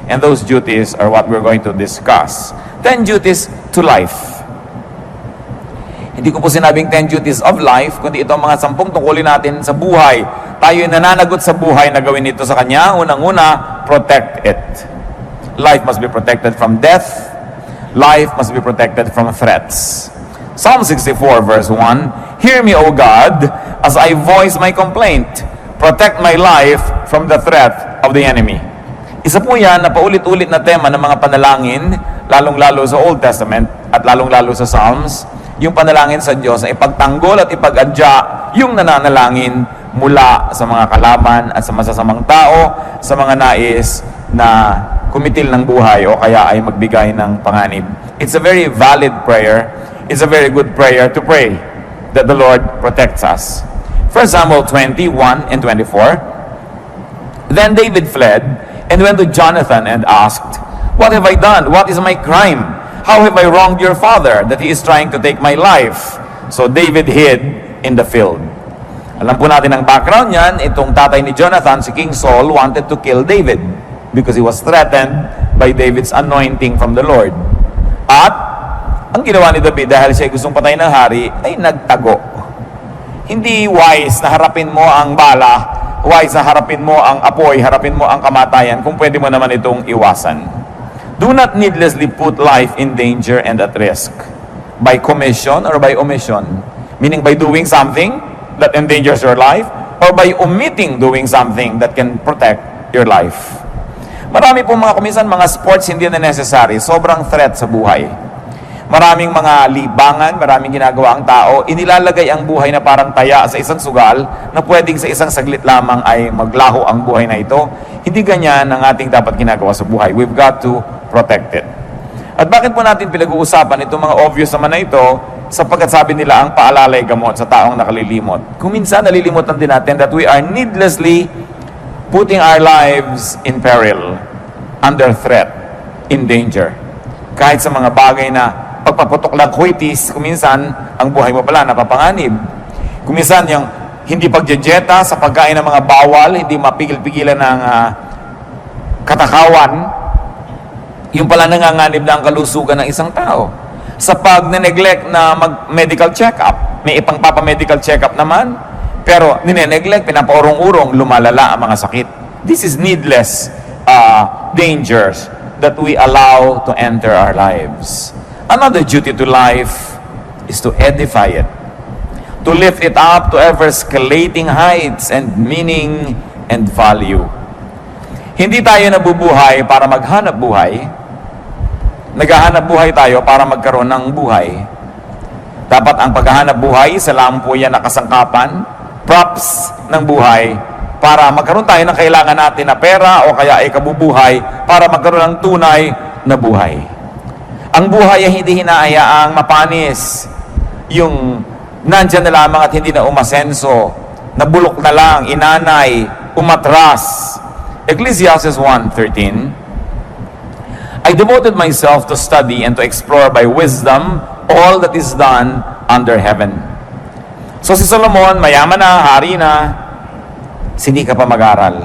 And those duties are what we're going to discuss. 10 duties to life. Hindi ko po sinabing 10 duties of life, kundi ito ang mga 10 tungkulin natin sa buhay. Tayo ay nananagot sa buhay na gawin ito sa Kanya. Unang-una, protect it. Life must be protected from death. Life must be protected from threats. Psalm 64 verse 1, Hear me, O God, as I voice my complaint. Protect my life from the threat of the enemy. Isa po yan na paulit-ulit na tema ng mga panalangin, lalong-lalo sa Old Testament at lalong-lalo sa Psalms, yung panalangin sa Diyos na ipagtanggol at ipagadya yung nananalangin mula sa mga kalaban at sa masasamang tao, sa mga nais na kumitil ng buhay o kaya ay magbigay ng panganib. It's a very valid prayer. It's a very good prayer to pray that the Lord protects us. 1 Samuel 21 and 24, Then David fled and went to Jonathan and asked, What have I done? What is my crime? How have I wronged your father that he is trying to take my life? So David hid in the field. Alam po natin ang background niyan, itong tatay ni Jonathan, si King Saul, wanted to kill David because he was threatened by David's anointing from the Lord. At ang ginawa ni David dahil siya gustong patayin ng hari, ay nagtago. Hindi wise na harapin mo ang bala, wise na harapin mo ang apoy, harapin mo ang kamatayan, kung pwede mo naman itong iwasan. Do not needlessly put life in danger and at risk by commission or by omission. Meaning by doing something that endangers your life or by omitting doing something that can protect your life. Marami po mga kuminsan, mga sports hindi na necessary, sobrang threat sa buhay. Maraming mga libangan, maraming ginagawa ang tao, inilalagay ang buhay na parang taya sa isang sugal na pwedeng sa isang saglit lamang ay maglaho ang buhay na ito. Hindi ganyan ang ating dapat ginagawa sa buhay. We've got to protect it. At bakit po natin pinag-uusapan itong mga obvious naman na ito? Sapagkat sabi nila ang paalalay gamot sa taong nakalilimot. Kung minsan nalilimutan din natin that we are needlessly putting our lives in peril, under threat, in danger. Kahit sa mga bagay na pagpaputok lang kuitis, kuminsan ang buhay mo pala napapanganib. Kuminsan yung hindi pagjejeta sa pagkain ng mga bawal, hindi mapigil-pigilan ng katakawan, yung pala nanganganib na ang kalusugan ng isang tao. Sa pag-neglect na mag-medical check-up, may ipang papa-medical check-up naman, pero nineneglect, pinapaurong-urong, lumalala ang mga sakit. This is needless dangers that we allow to enter our lives. Another duty to life is to edify it, to lift it up to ever-escalating heights and meaning and value. Hindi tayo nabubuhay para maghanap buhay. Naghahanap buhay tayo para magkaroon ng buhay. Dapat ang paghahanap buhay, sa lampo yan nakasangkapan, props ng buhay, para magkaroon tayo ng kailangan natin na pera o kaya ay kabubuhay para magkaroon ng tunay na buhay. Ang buhay ay hindi hinaayaang mapanis. Yung nandyan na lamang at hindi na umasenso, nabulok na lang, inanay, umatras. Ecclesiastes 1:13, I devoted myself to study and to explore by wisdom all that is done under heaven. So si Solomon, mayaman na, hari na, hindi ka pa mag-aral.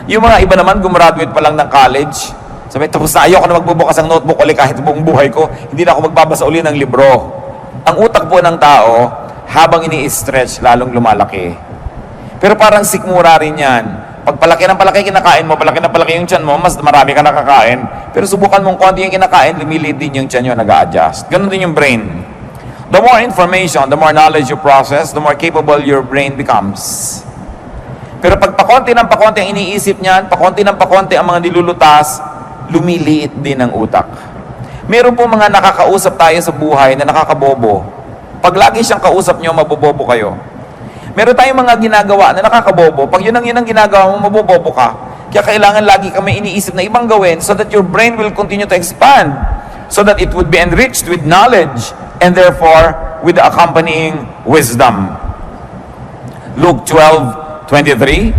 Yung mga iba naman, gumraduate pa lang ng college, sabi, tapos na, ayoko na magbubukas ang notebook ulit kahit buong buhay ko, hindi na ako magbabasa uli ng libro. Ang utak po ng tao, habang ini-stretch, lalong lumalaki. Pero parang sikmura rin yan. Pag palaki ng palaki kinakain mo, palaki ng palaki yung tiyan mo, mas marami ka nakakain. Pero subukan mong konti yung kinakain, lumiliit din yung tiyan nyo, nag-a-adjust. Ganun din yung brain. The more information, the more knowledge you process, the more capable your brain becomes. Pero pag pakonti ng pakonti ang iniisip niyan, pakonti ng pakonti ang mga nilulutas, lumiliit din ang utak. Meron po mga nakakausap tayo sa buhay na nakakabobo. Pag lagi siyang kausap nyo, mabobobo kayo. Meron tayong mga ginagawa na nakakabobo. Pag yun ang ginagawa mo, mabobobo ka. Kaya kailangan lagi kami iniisip na ibang gawin so that your brain will continue to expand. So that it would be enriched with knowledge and therefore with the accompanying wisdom. Luke 12:23.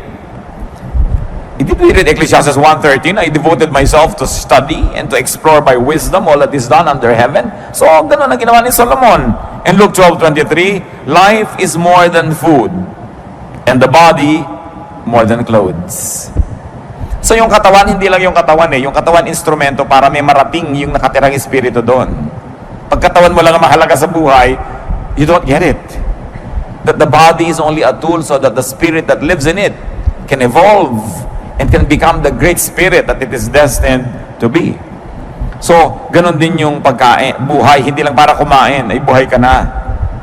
Did we read Ecclesiastes 1:13? I devoted myself to study and to explore by wisdom all that is done under heaven. So, ganun ang ginawa ni Solomon. And Luke 12:23, life is more than food, and the body more than clothes. So yung katawan, hindi lang yung katawan eh. Yung katawan, instrumento para may marating yung nakatirang espiritu doon. Pagkatawan mo lang ang mahalaga sa buhay, you don't get it. That the body is only a tool so that the spirit that lives in it can evolve and can become the great spirit that it is destined to be. So, ganun din yung pagkain, buhay, hindi lang para kumain, ay buhay ka na.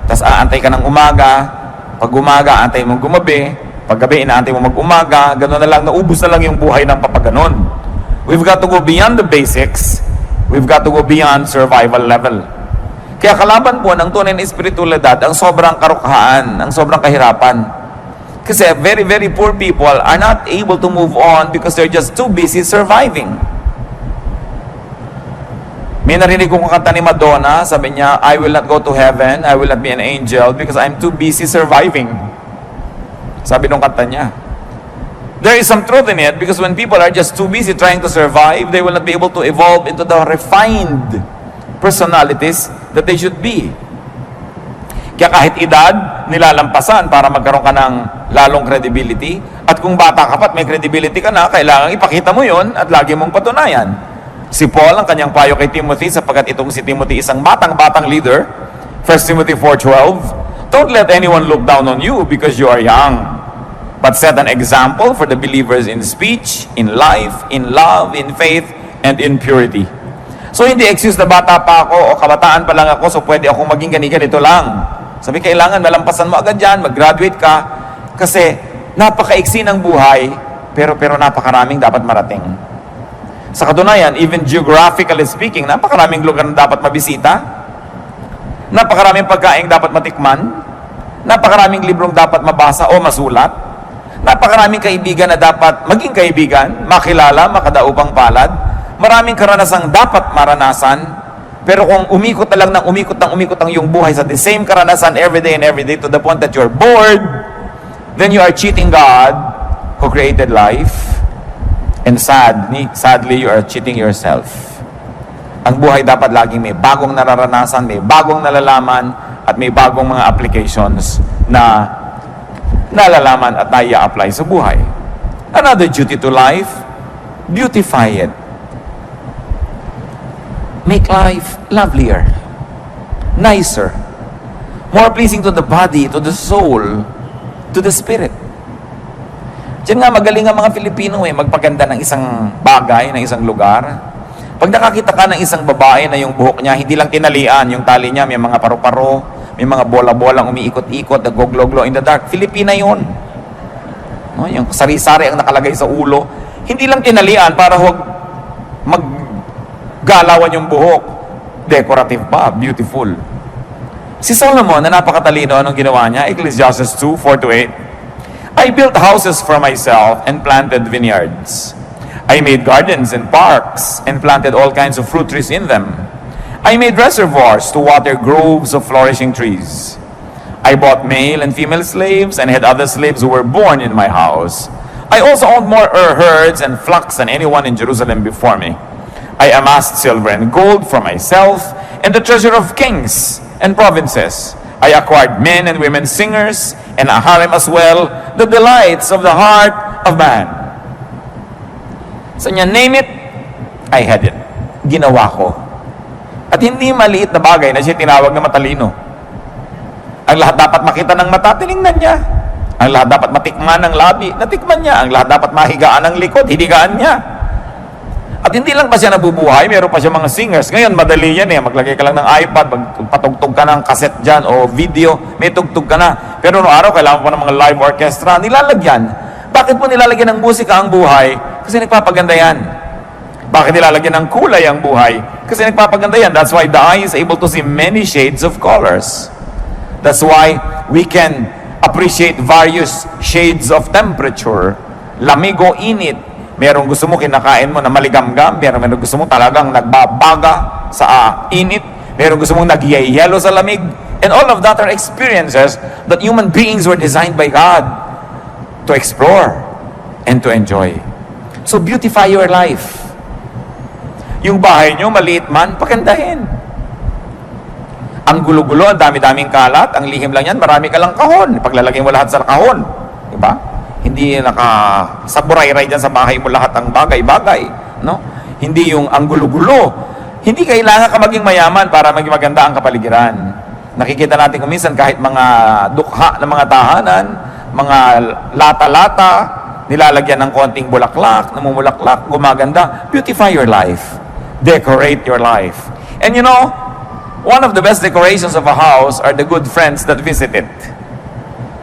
Tapos aantay ka ng umaga, pag umaga, antay mong gumabi, pag gabi, inaantay mo mag-umaga, ganun na lang, naubos na lang yung buhay ng papaganon. We've got to go beyond the basics, we've got to go beyond survival level. Kaya kalaban po ng tunay na espiritualidad, ang sobrang karukhaan, ang sobrang kahirapan. Kasi very, very poor people are not able to move on because they're just too busy surviving. May narinig kong kanta ni Madonna, sabi niya, I will not go to heaven, I will not be an angel because I'm too busy surviving. Sabi nung kanta niya. There is some truth in it because when people are just too busy trying to survive, they will not be able to evolve into the refined personalities that they should be. Kaya kahit edad, nilalampasan para magkaroon ka ng lalong credibility. At kung bata ka pa at may credibility ka na, kailangan ipakita mo yon at lagi mong patunayan. Si Paul, ang kanyang payo kay Timothy, sapagkat itong si Timothy isang batang-batang leader, 1 Timothy 4:12, don't let anyone look down on you because you are young, but set an example for the believers in speech, in life, in love, in faith, and in purity. So hindi excuse na bata pa ako o kabataan pa lang ako so pwede akong maging ganito lang. Sabi, kailangan malampasan mo agad dyan, mag-graduate ka, kasi napakaiksi ng buhay, pero napakaraming dapat marating. Sa katunayan, even geographically speaking, napakaraming lugar na dapat mabisita, napakaraming pagkain dapat matikman, napakaraming librong dapat mabasa o masulat, napakaraming kaibigan na dapat maging kaibigan, makilala, makadaupang palad, maraming karanasang dapat maranasan, pero kung umikot na lang ng umikot ang iyong buhay sa the same karanasan every day to the point that you're bored, then you are cheating God who created life. And sadly, you are cheating yourself. Ang buhay dapat laging may bagong nararanasan, may bagong nalalaman, at may bagong mga applications na nalalaman at nai-apply sa buhay. Another duty to life, beautify it. Make life lovelier, nicer, more pleasing to the body, to the soul, to the spirit. Diyan nga magaling ang mga Filipino magpaganda ng isang bagay, ng isang lugar. Pag nakakita ka ng isang babae na yung buhok niya, hindi lang tinalian, yung tali niya, may mga paru-paro, may mga bola-bolang umiikot-ikot, nagoglo-glo in the dark. Filipina yun. No, yung sari-sari ang nakalagay sa ulo. Hindi lang tinalian para huwag maggalawan yung buhok. Decorative pa, beautiful. Si Solomon, na napakatalino, anong ginawa niya? Ecclesiastes 2:4-8. I built houses for myself and planted vineyards. I made gardens and parks and planted all kinds of fruit trees in them. I made reservoirs to water groves of flourishing trees. I bought male and female slaves and had other slaves who were born in my house. I also owned more herds and flocks than anyone in Jerusalem before me. I amassed silver and gold for myself and the treasure of kings and provinces. I acquired men and women singers and a harem as well, the delights of the heart of man. So niya, name it, I had it. Ginawa ko. At hindi maliit na bagay na siya tinawag na matalino. Ang lahat dapat makita ng mata, tinignan niya. Ang lahat dapat matikman ng labi, natikman niya. Ang lahat dapat mahigaan ng likod, hinigaan niya. At hindi lang pa siya nabubuhay, meron pa siya mga singers. Ngayon, madali yan maglagay ka lang ng iPad, magpatugtog ka ng cassette dyan o video, may tugtog ka na. Pero noong araw, kailangan pa ng mga live orchestra, nilalagyan. Bakit po nilalagyan ng musika ang buhay? Kasi nagpapaganda yan. Bakit nilalagyan ng kulay ang buhay? Kasi nagpapaganda yan. That's why the eye is able to see many shades of colors. That's why we can appreciate various shades of temperature. Lamig o init. Merong gusto mo kinakain mo na maligamgam, merong gusto mo talagang nagbabaga sa init, merong gusto mong nagyayelo sa lamig, and all of that are experiences that human beings were designed by God to explore and to enjoy. So beautify your life. Yung bahay nyo, maliit man, pagandahin. Ang gulo-gulo, ang dami-daming kalat, ang lihim lang yan, marami ka lang kahon. Paglalagay mo lahat sa kahon. Diba? Hindi hindi nakasaburay-ray dyan sa bahay mo lahat ang bagay-bagay, no? Hindi yung ang gulo-gulo. Hindi kailangan ka maging mayaman para maging maganda ang kapaligiran. Nakikita natin kung minsan kahit mga dukha ng mga tahanan, mga lata-lata, nilalagyan ng konting bulaklak, namumulaklak, gumaganda. Beautify your life. Decorate your life. And you know, one of the best decorations of a house are the good friends that visit it.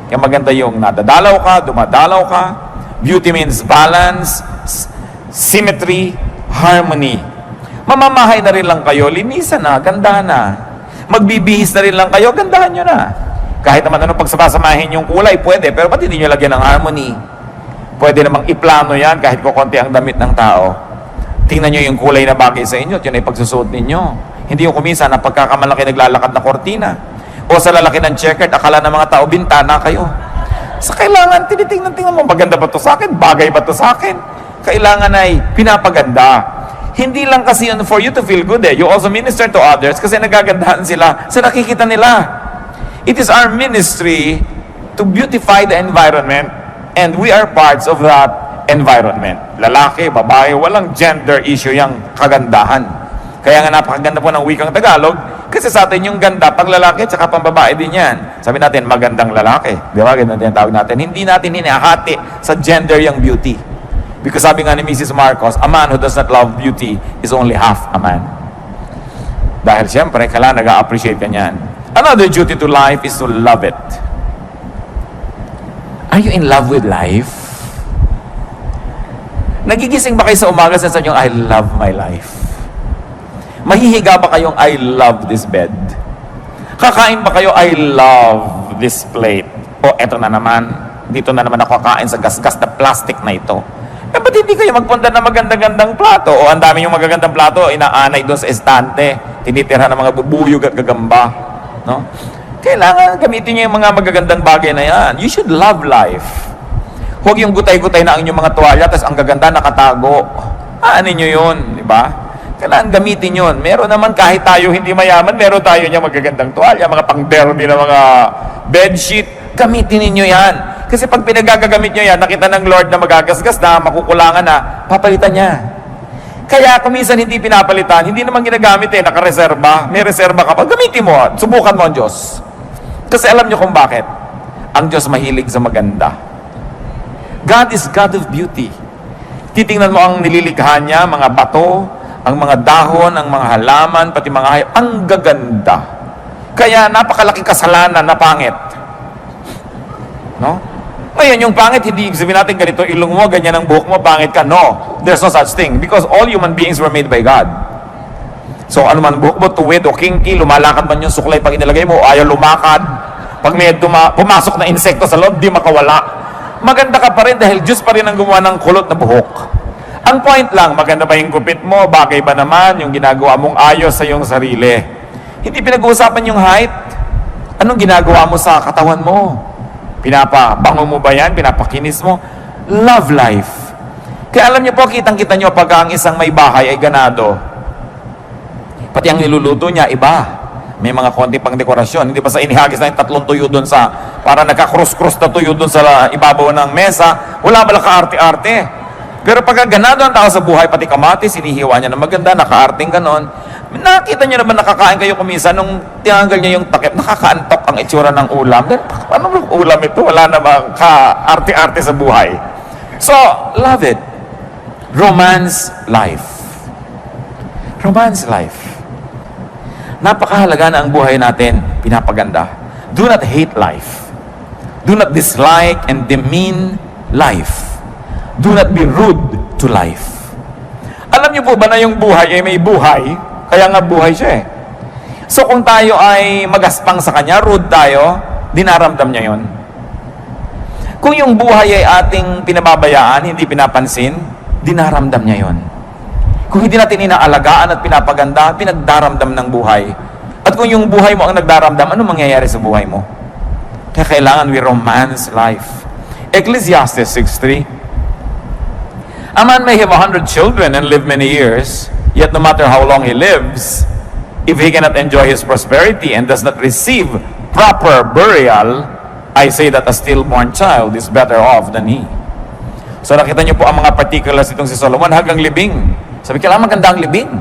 Kaya maganda yung nadadalaw ka, dumadalaw ka. Beauty means balance, symmetry, harmony. Mamamahay na rin lang kayo, linisan na, gandahan na. Magbibihis na rin lang kayo, gandahan nyo na. Kahit naman ano pagsasamahin yung kulay, pwede, pero ba't hindi nyo lagyan ng harmony? Pwede namang iplano yan kahit kukunti ang damit ng tao. Tingnan nyo yung kulay na bagay sa inyo at yun ay pagsusuot ninyo. Hindi yung kuminsan na pagkakamalaki naglalakad na kortina. O sa lalaki ng checkered, akala ng mga tao, bintana kayo. Sa kailangan, tinitingnan mo, maganda ba to sa akin? Bagay ba to sa akin? Kailangan ay pinapaganda. Hindi lang kasi yun for you to feel good eh. You also minister to others kasi nagagandahan sila sa nakikita nila. It is our ministry to beautify the environment and we are parts of that environment. Lalaki, babae, walang gender issue yung kagandahan. Kaya nga napakaganda po ng wikang Tagalog kasi sa atin yung ganda pang lalaki at saka pang babae din yan. Sabi natin, magandang lalaki. Di ba? Ganun din tawag natin. Hindi natin hinahati sa gender yung beauty. Because sabi nga ni Mrs. Marcos, a man who does not love beauty is only half a man. Dahil siyempre, kailangan nag-appreciate ka niyan. Another duty to life is to love it. Are you in love with life? Nagigising ba kayo sa umaga sa inyong, I love my life? Mahihiga ba kayong, I love this bed? Kakain ba kayo, I love this plate? O eto na naman, dito na naman ako kakain sa gas-gas na plastic na ito. Eh, ba't hindi kayo magpunta ng magandang-gandang plato? O ang dami yung magagandang plato, inaanay doon sa estante, tinitira ng mga bubuyog at gagamba. No? Kailangan gamitin niyo yung mga magagandang bagay na yan. You should love life. Huwag yung gutay-gutay na ang inyong mga tuwalya, tapos ang gaganda nakatago. Ano nyo yun, di ba? Kailangan gamitin yun. Meron naman kahit tayo hindi mayaman, meron tayo niya magagandang tuwalya, mga pang-derby na mga bedsheet. Gamitin ninyo yan. Kasi pag pinagagamit nyo yan, nakita ng Lord na magagasgas na, makukulangan na, papalitan niya. Kaya kung minsan hindi pinapalitan, hindi naman ginagamit eh, nakareserba. May reserba ka pa, gamitin mo. Subukan mo ang Diyos. Kasi alam nyo kung bakit. Ang Diyos mahilig sa maganda. God is God of beauty. Titingnan mo ang nililikha niya, mga bato, ang mga dahon, ang mga halaman, pati mga hayop, ang gaganda. Kaya napakalaking kasalanan na pangit. No? Ngayon, yung pangit, hindi sabihin natin ganito, ilong mo, ganyan ang buhok mo, pangit ka. No, there's no such thing. Because all human beings were made by God. So, ano man buhok mo, tuwid o kinky, lumalakad man yung suklay pag inilagay mo, o ayaw lumakad. Pag may pumasok na insekto sa loob, di makawala. Maganda ka pa rin dahil Diyos pa rin ang gumawa ng kulot na buhok. Ang point lang, maganda ba yung gupit mo, bagay ba naman yung ginagawa mong ayos sa iyong sarili. Hindi pinag-uusapan yung height. Anong ginagawa mo sa katawan mo? Pinapabango mo ba yan? Pinapakinis mo? Love life. Kaya alam niyo po, kitang-kita niyo pag ang isang may bahay ay ganado. Pati ang niluluto niya, iba. May mga konti pang dekorasyon. Hindi ba sa inihagis na yung 3 tuyo doon sa, para nagka-cross-cross na tuyo doon sa ibabaw ng mesa, wala ba lang ka-arte-arte? Pero pag ganado ang tao sa buhay, pati kamatis, sinihiwa niya na maganda, naka-arting ganon. Nakita niyo naman nakakain kayo kuminsan nung tinanggal niya yung takip, nakakaantok ang itsura ng ulam. Ano bang ulam ito? Wala namang ka-arte-arte sa buhay. So, love it. Romance life. Romance life. Napakahalaga na ang buhay natin, pinapaganda. Do not hate life. Do not dislike and demean life. Do not be rude to life. Alam niyo po ba na yung buhay ay may buhay? Kaya nga buhay siya eh. So kung tayo ay magaspang sa kanya, rude tayo, dinaramdam niya yon. Kung yung buhay ay ating pinababayaan, hindi pinapansin, dinaramdam niya yon. Kung hindi natin inaalagaan at pinapaganda, pinagdaramdam ng buhay. At kung yung buhay mo ang nagdaramdam, ano mangyayari sa buhay mo? Kaya kailangan we romance life. Ecclesiastes 6:3. A man may have 100 children and live many years, yet no matter how long he lives, if he cannot enjoy his prosperity and does not receive proper burial, I say that a stillborn child is better off than he. So nakita niyo po ang mga particulars itong si Solomon hanggang libing. Sabi, kailangan maganda ang libing.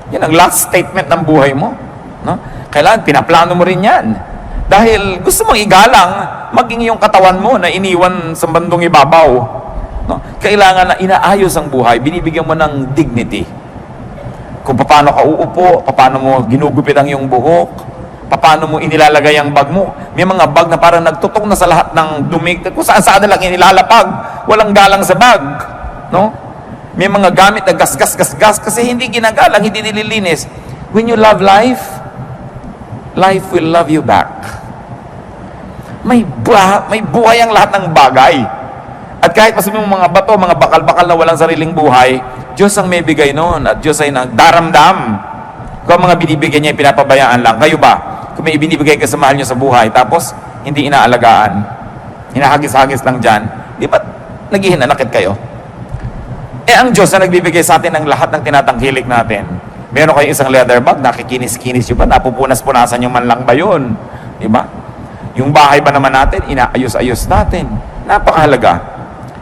Yan ang last statement ng buhay mo. No? Kailangan pinaplano mo rin yan. Dahil gusto mong igalang maging yung katawan mo na iniwan sa bandong ibabaw. No? Kailangan na inaayos ang buhay, binibigyan mo ng dignity. Kung paano ka uupo, paano mo ginugupit ang iyong buhok, paano mo inilalagay ang bag mo. May mga bag na parang nagtutong na sa lahat ng dumi, kung saan na lang inilalapag, walang galang sa bag. No? May mga gamit na gas kasi hindi ginagalang, hindi nililinis. When you love life, life will love you back. May buhay ang lahat ng bagay. At kahit masabi mo mga bato, mga bakal-bakal na walang sariling buhay, Diyos ang may bigay noon at Diyos ay nagdaramdam. Kung mga binibigay niya, pinapabayaan lang. Kayo ba? Kung may binibigay ka sa mahal niyo sa buhay, tapos hindi inaalagaan, hinahagis-hagis lang dyan, di ba naghihinanakit kayo? Ang Diyos na nagbibigay sa atin ng lahat ng tinatangkilik natin. Meron kayo isang leather bag, nakikinis-kinis yun ba? Napupunas-punasan yung man lang ba yun? Di ba? Yung bahay ba naman natin, inaayos-ayos natin. Napakahalaga.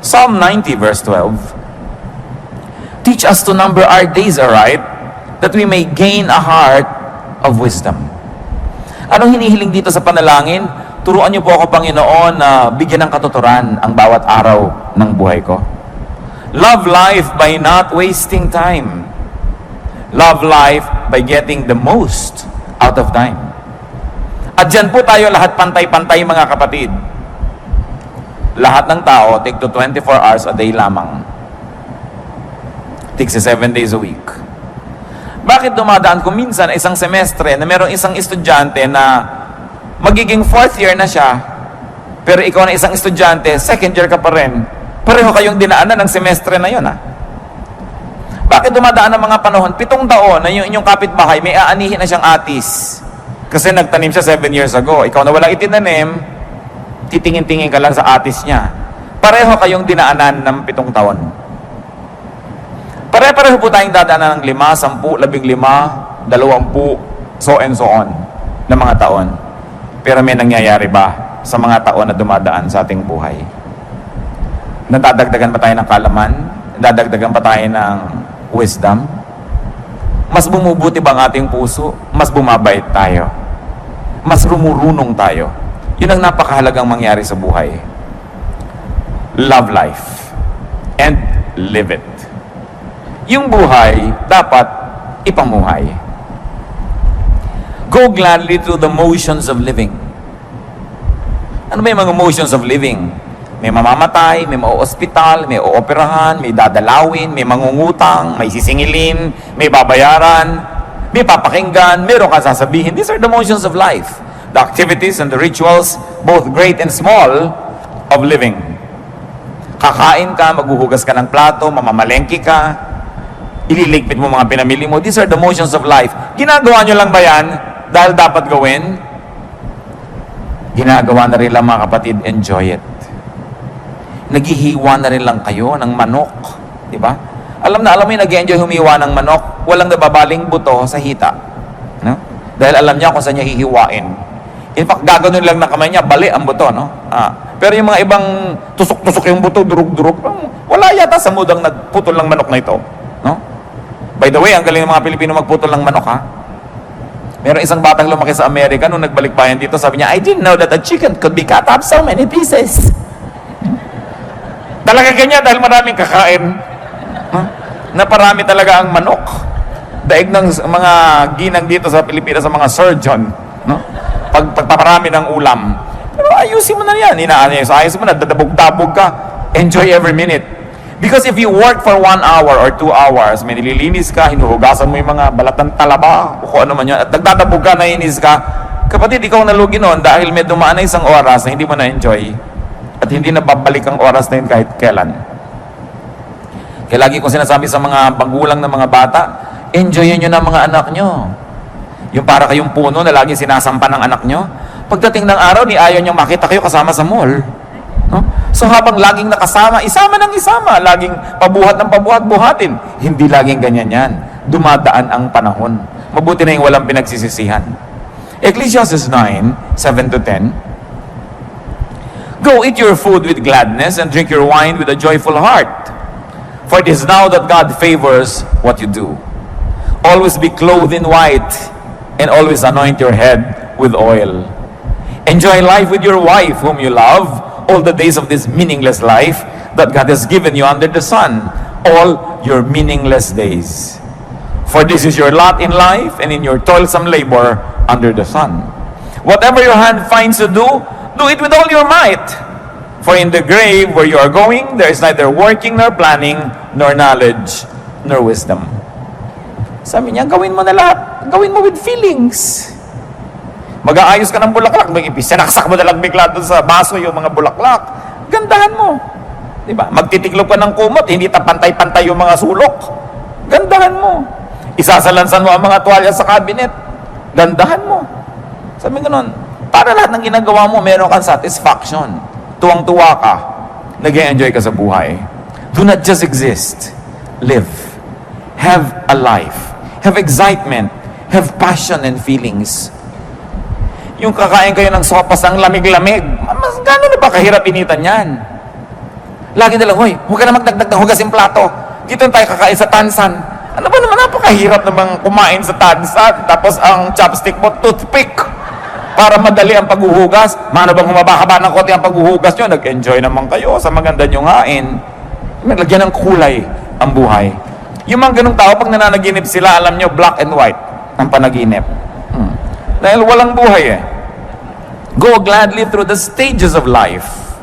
Psalm 90 verse 12. Teach us to number our days aright, that we may gain a heart of wisdom. Anong hinihiling dito sa panalangin? Turuan niyo po ako, Panginoon, na bigyan ng katuturan ang bawat araw ng buhay ko. Love life by not wasting time. Love life by getting the most out of time. At dyan po tayo lahat pantay-pantay, mga kapatid. Lahat ng tao, take to 24 hours a day lamang. Takes 7 days a week. Bakit dumadaan kung minsan isang semestre na merong isang estudyante na magiging 4th year na siya, pero ikaw na isang estudyante, 2nd year ka pa rin, pareho kayong dinaanan ng semestre na yun, ha? Bakit dumadaan ng mga panahon, 7 taon na yung inyong kapitbahay, may aanihin na siyang atis. Kasi nagtanim siya 7 years ago. Ikaw na walang itinanim, titingin-tingin ka lang sa atis niya. Pareho kayong dinaanan ng 7 taon. Pare-pareho po tayong dadaanan ng 5, 10, 15, 20, so and so on, na mga taon. Pero may nangyayari ba sa mga taon na dumadaan sa ating buhay? Nadadagdagan ba tayo ng kalaman? Nadadagdagan pa tayo ng wisdom? Mas bumubuti ba ang ating puso? Mas bumabait tayo? Mas rumurunong tayo? Yun ang napakahalagang mangyari sa buhay. Love life and live it. Yung buhay, dapat ipamuhay. Go gladly through the motions of living. Ano ba yung mga motions of living? May mamamatay, may mauospital, may ooperahan, may dadalawin, may mangungutang, may sisingilin, may babayaran, may papakinggan, meron ka sasabihin. These are the motions of life. The activities and the rituals, both great and small, of living. Kakain ka, maghuhugas ka ng plato, mamamalengke ka, ililigpit mo mga pinamili mo. These are the motions of life. Ginagawa nyo lang ba yan dahil dapat gawin? Ginagawa na rin lang, mga kapatid, enjoy it. Naghihiwa na rin lang kayo ng manok. Diba? Alam mo yung nag-enjoy humiwa ng manok, walang nababaling buto sa hita. No? Dahil alam niya kung saan niya hihiwain. In fact, gaganon lang ng kamay niya, bali ang buto. No? Pero yung mga ibang tusok-tusok yung buto, durug-durug, wala yata sa mudang nagputol ng manok na ito. No? By the way, ang galing ng mga Pilipino magputol ng manok, ha? Meron isang batang lumaki sa Amerika, nung nagbalik pa yan dito, sabi niya, I didn't know that a chicken could be cut up so many pieces. Talaga ganyan dahil maraming kakain. Naparami talaga ang manok. Daig ng mga ginang dito sa Pilipinas, sa mga surgeon. No? Pagpaparami ng ulam. Pero ayusin mo na yan. Ayusin mo na, dadabog-dabog ka. Enjoy every minute. Because if you work for 1 hour or 2 hours, may nililinis ka, hinuhugasan mo yung mga balat ng talaba, o kung ano man yun, at nagdadabog ka, nainis ka, kapatid, ikaw nalugi noon dahil may dumaan na isang oras na hindi mo na-enjoy at hindi na babalik ang oras na yun kahit kailan. Kaya lagi kong sinasabi sa mga magulang ng mga bata, enjoyin nyo na mga anak nyo. Yung para kayong puno na laging sinasampan ng anak nyo, pagdating ng araw, ni ayaw nyo makita kayo kasama sa mall. No? So habang laging nakasama, isama ng isama, laging pabuhat ng pabuhat-buhatin. Hindi laging ganyan yan. Dumadaan ang panahon. Mabuti na yung walang pinagsisisihan. Ecclesiastes 9, 7-10. Go eat your food with gladness and drink your wine with a joyful heart. For it is now that God favors what you do. Always be clothed in white and always anoint your head with oil. Enjoy life with your wife whom you love all the days of this meaningless life that God has given you under the sun, all your meaningless days. For this is your lot in life and in your toilsome labor under the sun. Whatever your hand finds to do, do it with all your might. For in the grave where you are going, there is neither working nor planning, nor knowledge, nor wisdom. Sabi niya, gawin mo na lahat. Gawin mo with feelings. Mag-aayos ka ng bulaklak, sinaksak mo na lang bigla doon sa baso yung mga bulaklak. Gandahan mo. Diba? Magtitiklop ka ng kumot, hindi pantay-pantay yung mga sulok. Gandahan mo. Isasalansan mo ang mga tuwalya sa cabinet. Gandahan mo. Sabi gano'n, para lahat ng ginagawa mo, meron kang satisfaction. Tuwang-tuwa ka. Nag-enjoy ka sa buhay. Do not just exist. Live. Have a life. Have excitement. Have passion and feelings. Yung kakain kayo ng sopas ang lamig-lamig, mas gano'n na ba kahirap initan yan? Lagi na lang, hoy, huwag ka na magdagdag ng hugas yung plato. Dito tayo kakain sa tansan. Ano ba naman, napakahirap namang kumain sa tansan, tapos ang chopstick mo, toothpick. Para madali ang paghuhugas. Mano bang humaba-haba ng konti ang paghuhugas nyo? Nag-enjoy naman kayo sa maganda nyong hain. Naglagyan ng kulay ang buhay. Yung mga ganong tao, pag nananaginip sila, alam nyo, black and white ang panaginip. Dahil walang buhay eh. Go gladly through the stages of life.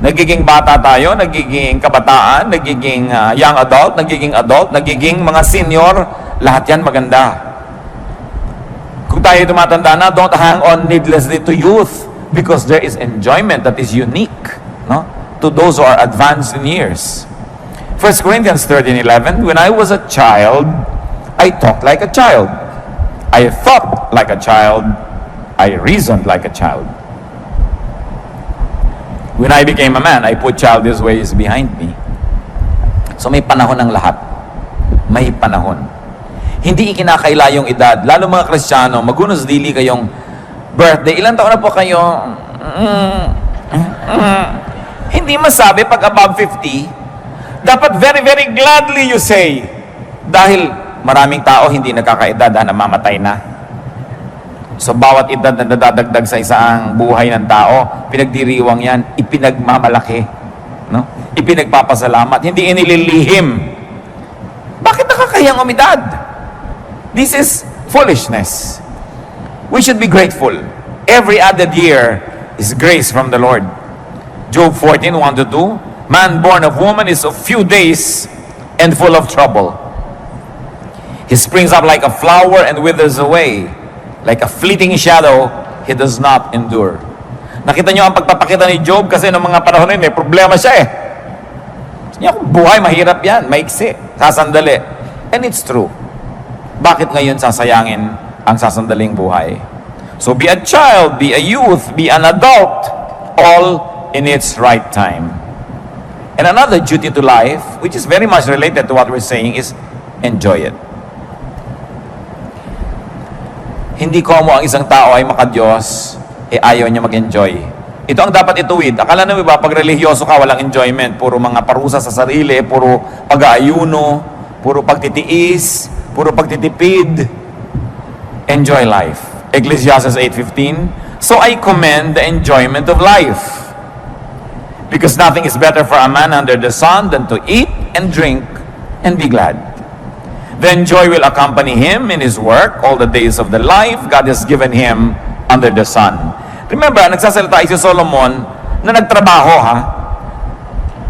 Nagiging bata tayo, nagiging kabataan, nagiging young adult, nagiging mga senior, lahat yan maganda. Kung tayo tumatanda na, don't hang on needlessly to youth because there is enjoyment that is unique, no, to those who are advanced in years. 1 Corinthians 13:11, when I was a child, I talked like a child. I thought like a child. I reasoned like a child. When I became a man, I put childish ways behind me. So may panahon ng lahat. May panahon. Hindi ikinakaila yung edad. Lalo mga Kristiyano, magunos dili kayong birthday. Ilan taon na po kayo? Hindi masabi pag above 50. Dapat very, very gladly you say. Dahil maraming tao hindi nagkakaedad na namamatay na. So bawat edad na nadadagdag sa isang buhay ng tao, pinagdiriwang yan, ipinagmamalaki. No? Ipinagpapasalamat. Hindi inililihim. Bakit nakakayang umidad? This is foolishness. We should be grateful. Every added year is grace from the Lord. Job 14:1-2, man born of woman is of few days and full of trouble. He springs up like a flower and withers away. Like a fleeting shadow, he does not endure. Nakita nyo ang pagpapakita ni Job kasi noong mga panahon may problema siya eh. Niya, buhay, mahirap yan, maiksi, sasandali. And it's true. Bakit ngayon sasayangin ang sasandaling buhay? So be a child, be a youth, be an adult, all in its right time. And another duty to life, which is very much related to what we're saying, is enjoy it. Hindi komo ang isang tao ay makadiyos, ayaw niya mag-enjoy. Ito ang dapat ituwid. Akala naman ba, pag religyoso ka, walang enjoyment. Puro mga parusa sa sarili, puro pag-aayuno, puro pagtitiis, puro pagtitipid. Enjoy life. Ecclesiastes 8:15, so I commend the enjoyment of life. Because nothing is better for a man under the sun than to eat and drink and be glad. Then joy will accompany him in his work all the days of the life God has given him under the sun. Remember, nagsasalita si Solomon na nagtrabaho ha.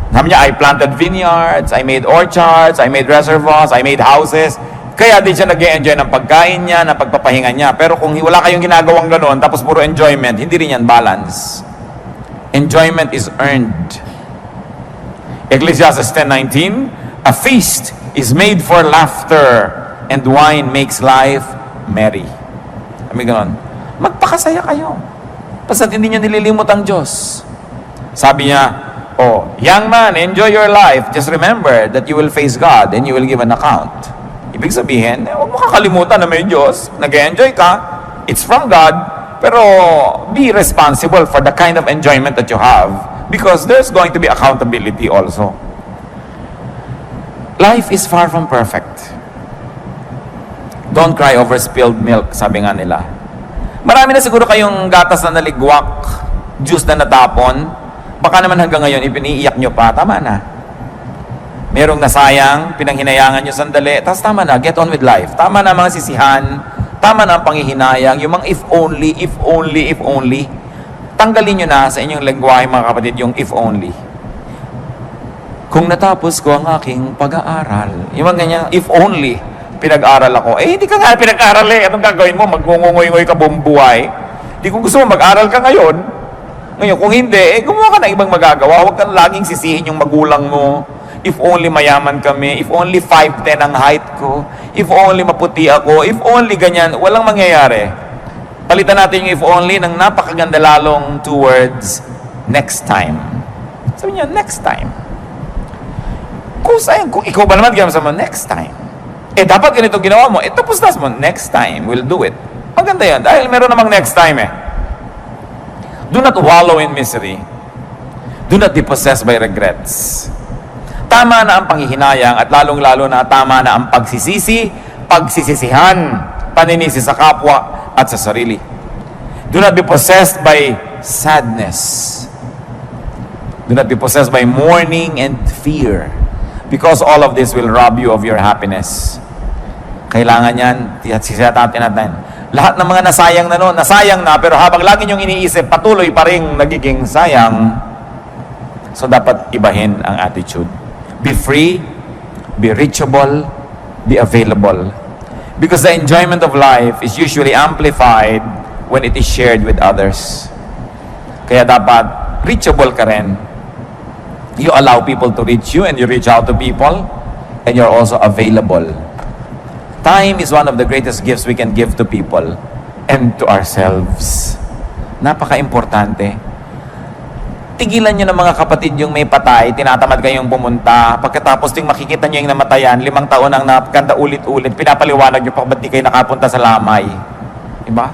Sabi niya, I planted vineyards, I made orchards, I made reservoirs, I made houses. Kaya din siya nag-enjoy ng pagkain niya, ng pagpapahinga niya. Pero kung wala kayong ginagawang gano'n, tapos puro enjoyment, hindi rin yan balance. Enjoyment is earned. Ecclesiastes 10:19, a feast is made for laughter, and wine makes life merry. Sabi gano'n, magpakasaya kayo. Basta hindi niya nililimot ang Diyos. Sabi niya, oh, young man, enjoy your life. Just remember that you will face God and you will give an account. Ibig sabihin, huwag mo kakalimutan na may Diyos. Nag-enjoy ka. It's from God. Pero be responsible for the kind of enjoyment that you have because there's going to be accountability also. Life is far from perfect. Don't cry over spilled milk, sabi nga nila. Marami na siguro kayong gatas na naligwak, juice na natapon, baka naman hanggang ngayon ipiniiyak nyo pa, tama na. Merong nasayang, pinanghinayangan nyo sandali, tapos tama na, get on with life. Tama na mga sisihan, tama na ang panghihinayang, yung mga if only, if only, if only. Tanggalin nyo na sa inyong lengguwahe mga kapatid yung if only. Kung natapos ko ang aking pag-aaral, yung mga ganyan, if only, pinag-aral ako. Eh, hindi ka nga pinag-aral eh. Anong gagawin mo? Magngungungoy-ngoy ka buong buhay. Di kung gusto mo, mag-aral ka ngayon. Ngayon, kung hindi, eh, gumawa ka na ibang magagawa. Huwag kang laging sisihin yung magulang mo. If only mayaman kami. If only 5'10" ang height ko. If only maputi ako. If only ganyan. Walang mangyayari. Palitan natin yung if only ng napakaganda lalong two words, next time. Sabi niya, next time. Kung ikaw ba naman ginawa sa mo, next time. Eh, dapat ganito ginawa mo. Eh, tapos mo. Next time, we'll do it. Maganda yan. Dahil meron namang next time eh. Do not wallow in misery. Do not be possessed by regrets. Tama na ang panghihinayang at lalong-lalo na tama na ang pagsisisi, pagsisisihan, paninisi sa kapwa at sa sarili. Do not be possessed by sadness. Do not be possessed by mourning and fear. Because all of this will rob you of your happiness. Kailangan yan, sisitatin natin. Lahat ng mga nasayang na noon, nasayang na, pero habang lagi niyong iniisip, patuloy pa rin nagiging sayang. So dapat ibahin ang attitude. Be free, be reachable, be available. Because the enjoyment of life is usually amplified when it is shared with others. Kaya dapat reachable ka rin. You allow people to reach you and you reach out to people and you're also available. Time is one of the greatest gifts we can give to people and to ourselves. Napaka-importante. Tigilan nyo ng mga kapatid yung may patay, tinatamad kayong pumunta, pagkatapos ting makikita nyo yung namatayan, 5 taon ang nakakanta ulit-ulit, pinapaliwanag nyo pa ba't di kayo nakapunta sa lamay. Diba?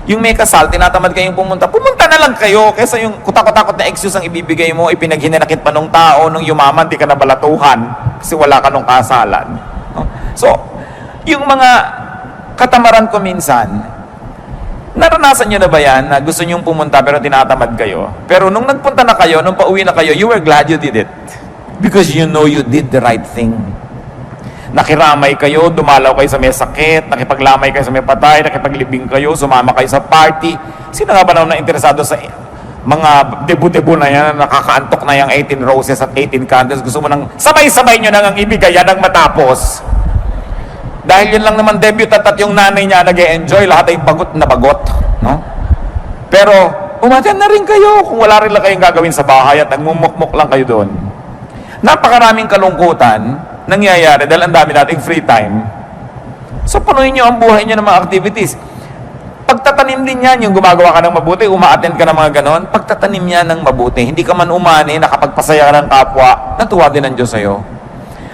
Yung may kasal, tinatamad kayong pumunta na lang kayo, kaysa yung kutakot-takot na excuse ang ibibigay mo, ipinaghinanakit pa nung tao, nung yumaman, di ka nabalatuhan, kasi wala ka nung kasalan. No? So, yung mga katamaran ko minsan, naranasan nyo na ba yan, na gusto nyong pumunta pero tinatamad kayo? Pero nung nagpunta na kayo, nung pauwi na kayo, you were glad you did it. Because you know you did the right thing. Nakiramay kayo, dumalaw kayo sa may sakit, nakipaglamay kayo sa may patay, nakipaglibing kayo, sumama kayo sa party. Sino nga ba na interesado sa mga debu-debu na yan, nakakaantok na yung 18 roses at 18 candles, gusto mo nang sabay-sabay nyo nang ibigay yan ang matapos. Dahil yun lang naman debut at yung nanay niya nag-e-enjoy, lahat ay bagot na bagot. No? Pero, umaten na rin kayo kung wala rin lang kayong gagawin sa bahay at nagmumukmuk lang kayo doon. Napakaraming kalungkutan nangyayari dahil ang dami nating free time. So, punuin nyo ang buhay nyo ng mga activities. Pagtatanim din yan, yung gumagawa ka ng mabuti, uma-attend ka ng mga ganon, pagtatanim yan ng mabuti. Hindi ka man umani, nakapagpasaya ka ng kapwa, natuwa din ang Diyos sa'yo.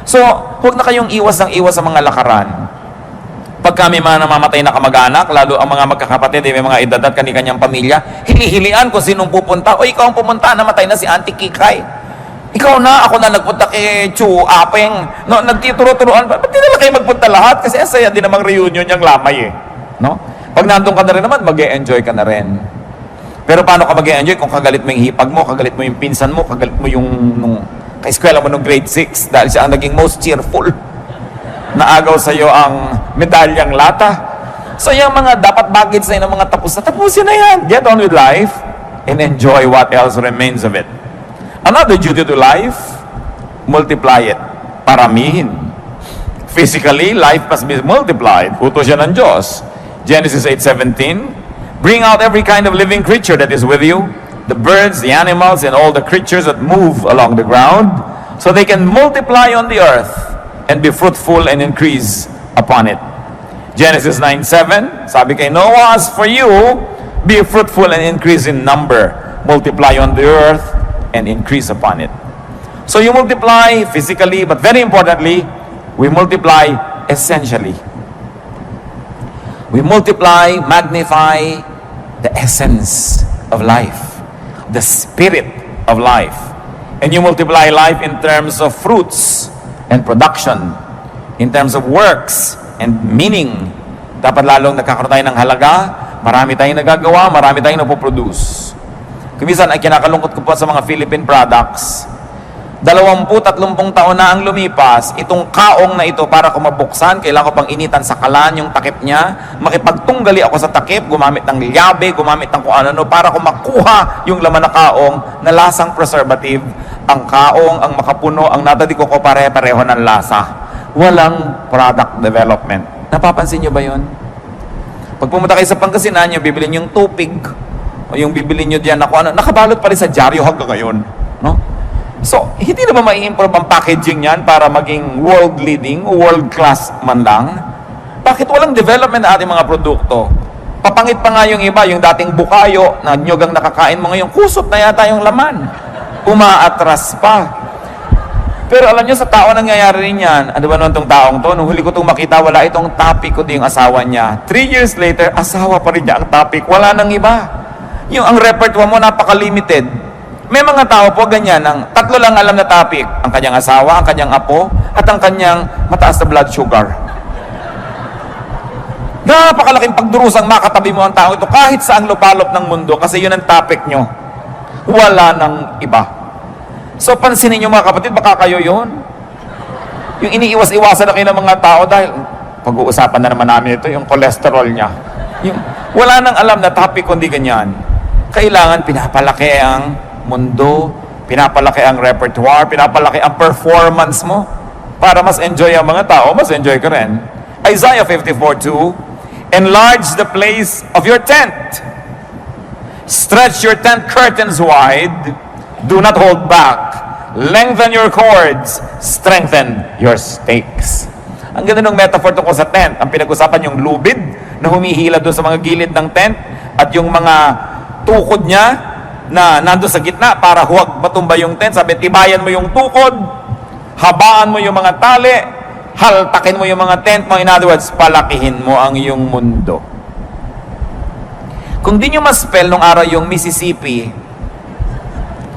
So, huwag na kayong iwas ng iwas sa mga lakaran. Pag kami mga namamatay na kamag-anak, lalo ang mga magkakapatid, may mga edad at kani-kanyang pamilya, hili-hilian kung sinong pupunta. O ikaw ang pumunta, namatay na si Auntie Kikay. Ikaw na, ako na nagpunta kay Chu Apeng. No, nagtituro-turuan pa. Ba't di na kayo magpunta lahat? Kasi ang saya din namang reunion niyang lamay eh. No? Pag nandun ka na rin naman, mag-e-enjoy ka na rin. Pero paano ka mag-e-enjoy kung kagalit mo yung hipag mo, kagalit mo yung pinsan mo, kagalit mo yung kaeskwela mo nung grade 6 dahil siya ang naging most cheerful. Naagaw sa iyo ang medalyang lata. So yung mga dapat baggage sa'yo ng mga tapos na, tapusin na yan. Get on with life and enjoy what else remains of it. Another duty to life, multiply it. Paramihin. Physically, life must be multiplied. Utos yan ng Diyos. Genesis 8:17, bring out every kind of living creature that is with you, the birds, the animals, and all the creatures that move along the ground, so they can multiply on the earth and be fruitful and increase upon it. Genesis 9:7, sabi kay Noah, as for you, be fruitful and increase in number, multiply on the earth and increase upon it. So you multiply physically, but very importantly, we multiply essentially. We multiply, magnify, the essence of life, the spirit of life. And you multiply life in terms of fruits and production, in terms of works and meaning. Dapat lalong nagkakaroon tayo ng halaga, marami tayong nagagawa, marami tayong napoproduce. Kumisan ay kinakalungkot ko po sa mga Philippine products. 20-30 taon na ang lumipas, itong kaong na ito para ko mabuksan, kailangan ko pang initan sa kalan yung takip niya, makipagtunggali ako sa takip, gumamit ng liyabe, gumamit ng kung ano, para ko makuha yung laman na kaong na lasang preservative. Ang kaong, ang makapuno, ang natadi ko pare-pareho ng lasa. Walang product development. Napapansin niyo ba yun? Pag pumunta kayo sa Pangasinan, yung bibili niyo yung tupig, o yung bibili niyo diyan na kung ano, nakabalot pa rin sa dyaryo hanggang ngayon. No? So, hindi na ba mai-improve ang packaging yan para maging world-leading, world-class man lang? Bakit walang development na ating mga produkto? Papangit pa nga yung iba, yung dating bukayo na nyog ang nakakain mo ngayon, kusot na yata yung laman. Umaatras pa. Pero alam nyo, sa tao nangyayari rin yan. Ano ba nun itong taong to? Nung huli ko itong makita, wala itong topic, kundi yung asawa niya. 3 years later, asawa pa rin niya ang topic. Wala nang iba. Yung ang repertoire mo, napaka-limited. May mga tao po ganyan, ang 3 lang alam na topic. Ang kanyang asawa, ang kanyang apo, at ang kanyang mataas na blood sugar. Napakalaking pagdurusang makatabi mo ang tao ito kahit saang lupalop ng mundo kasi yun ang topic nyo. Wala nang iba. So pansinin nyo mga kapatid, baka kayo yun. Yung iniiwas-iwasan na kayo ng mga tao dahil pag-uusapan na naman namin ito, yung cholesterol niya. Yung, wala nang alam na topic kundi ganyan. Kailangan pinapalaki ang mundo, pinapalaki ang repertoire, pinapalaki ang performance mo para mas enjoy ang mga tao, mas enjoy ka rin. Isaiah 54:2, enlarge the place of your tent. Stretch your tent curtains wide. Do not hold back. Lengthen your cords. Strengthen your stakes. Ang ganda ng metaphor tungkol sa tent. Ang pinag-usapan yung lubid na humihila doon sa mga gilid ng tent at yung mga tukod niya na nandun sa gitna para huwag matumba yung tent. Sabi, tibayan mo yung tukod, habaan mo yung mga tali, haltakin mo yung mga tent mo. In other words, palakihin mo ang iyong mundo. Kung di nyo ma-spell nung araw yung Mississippi,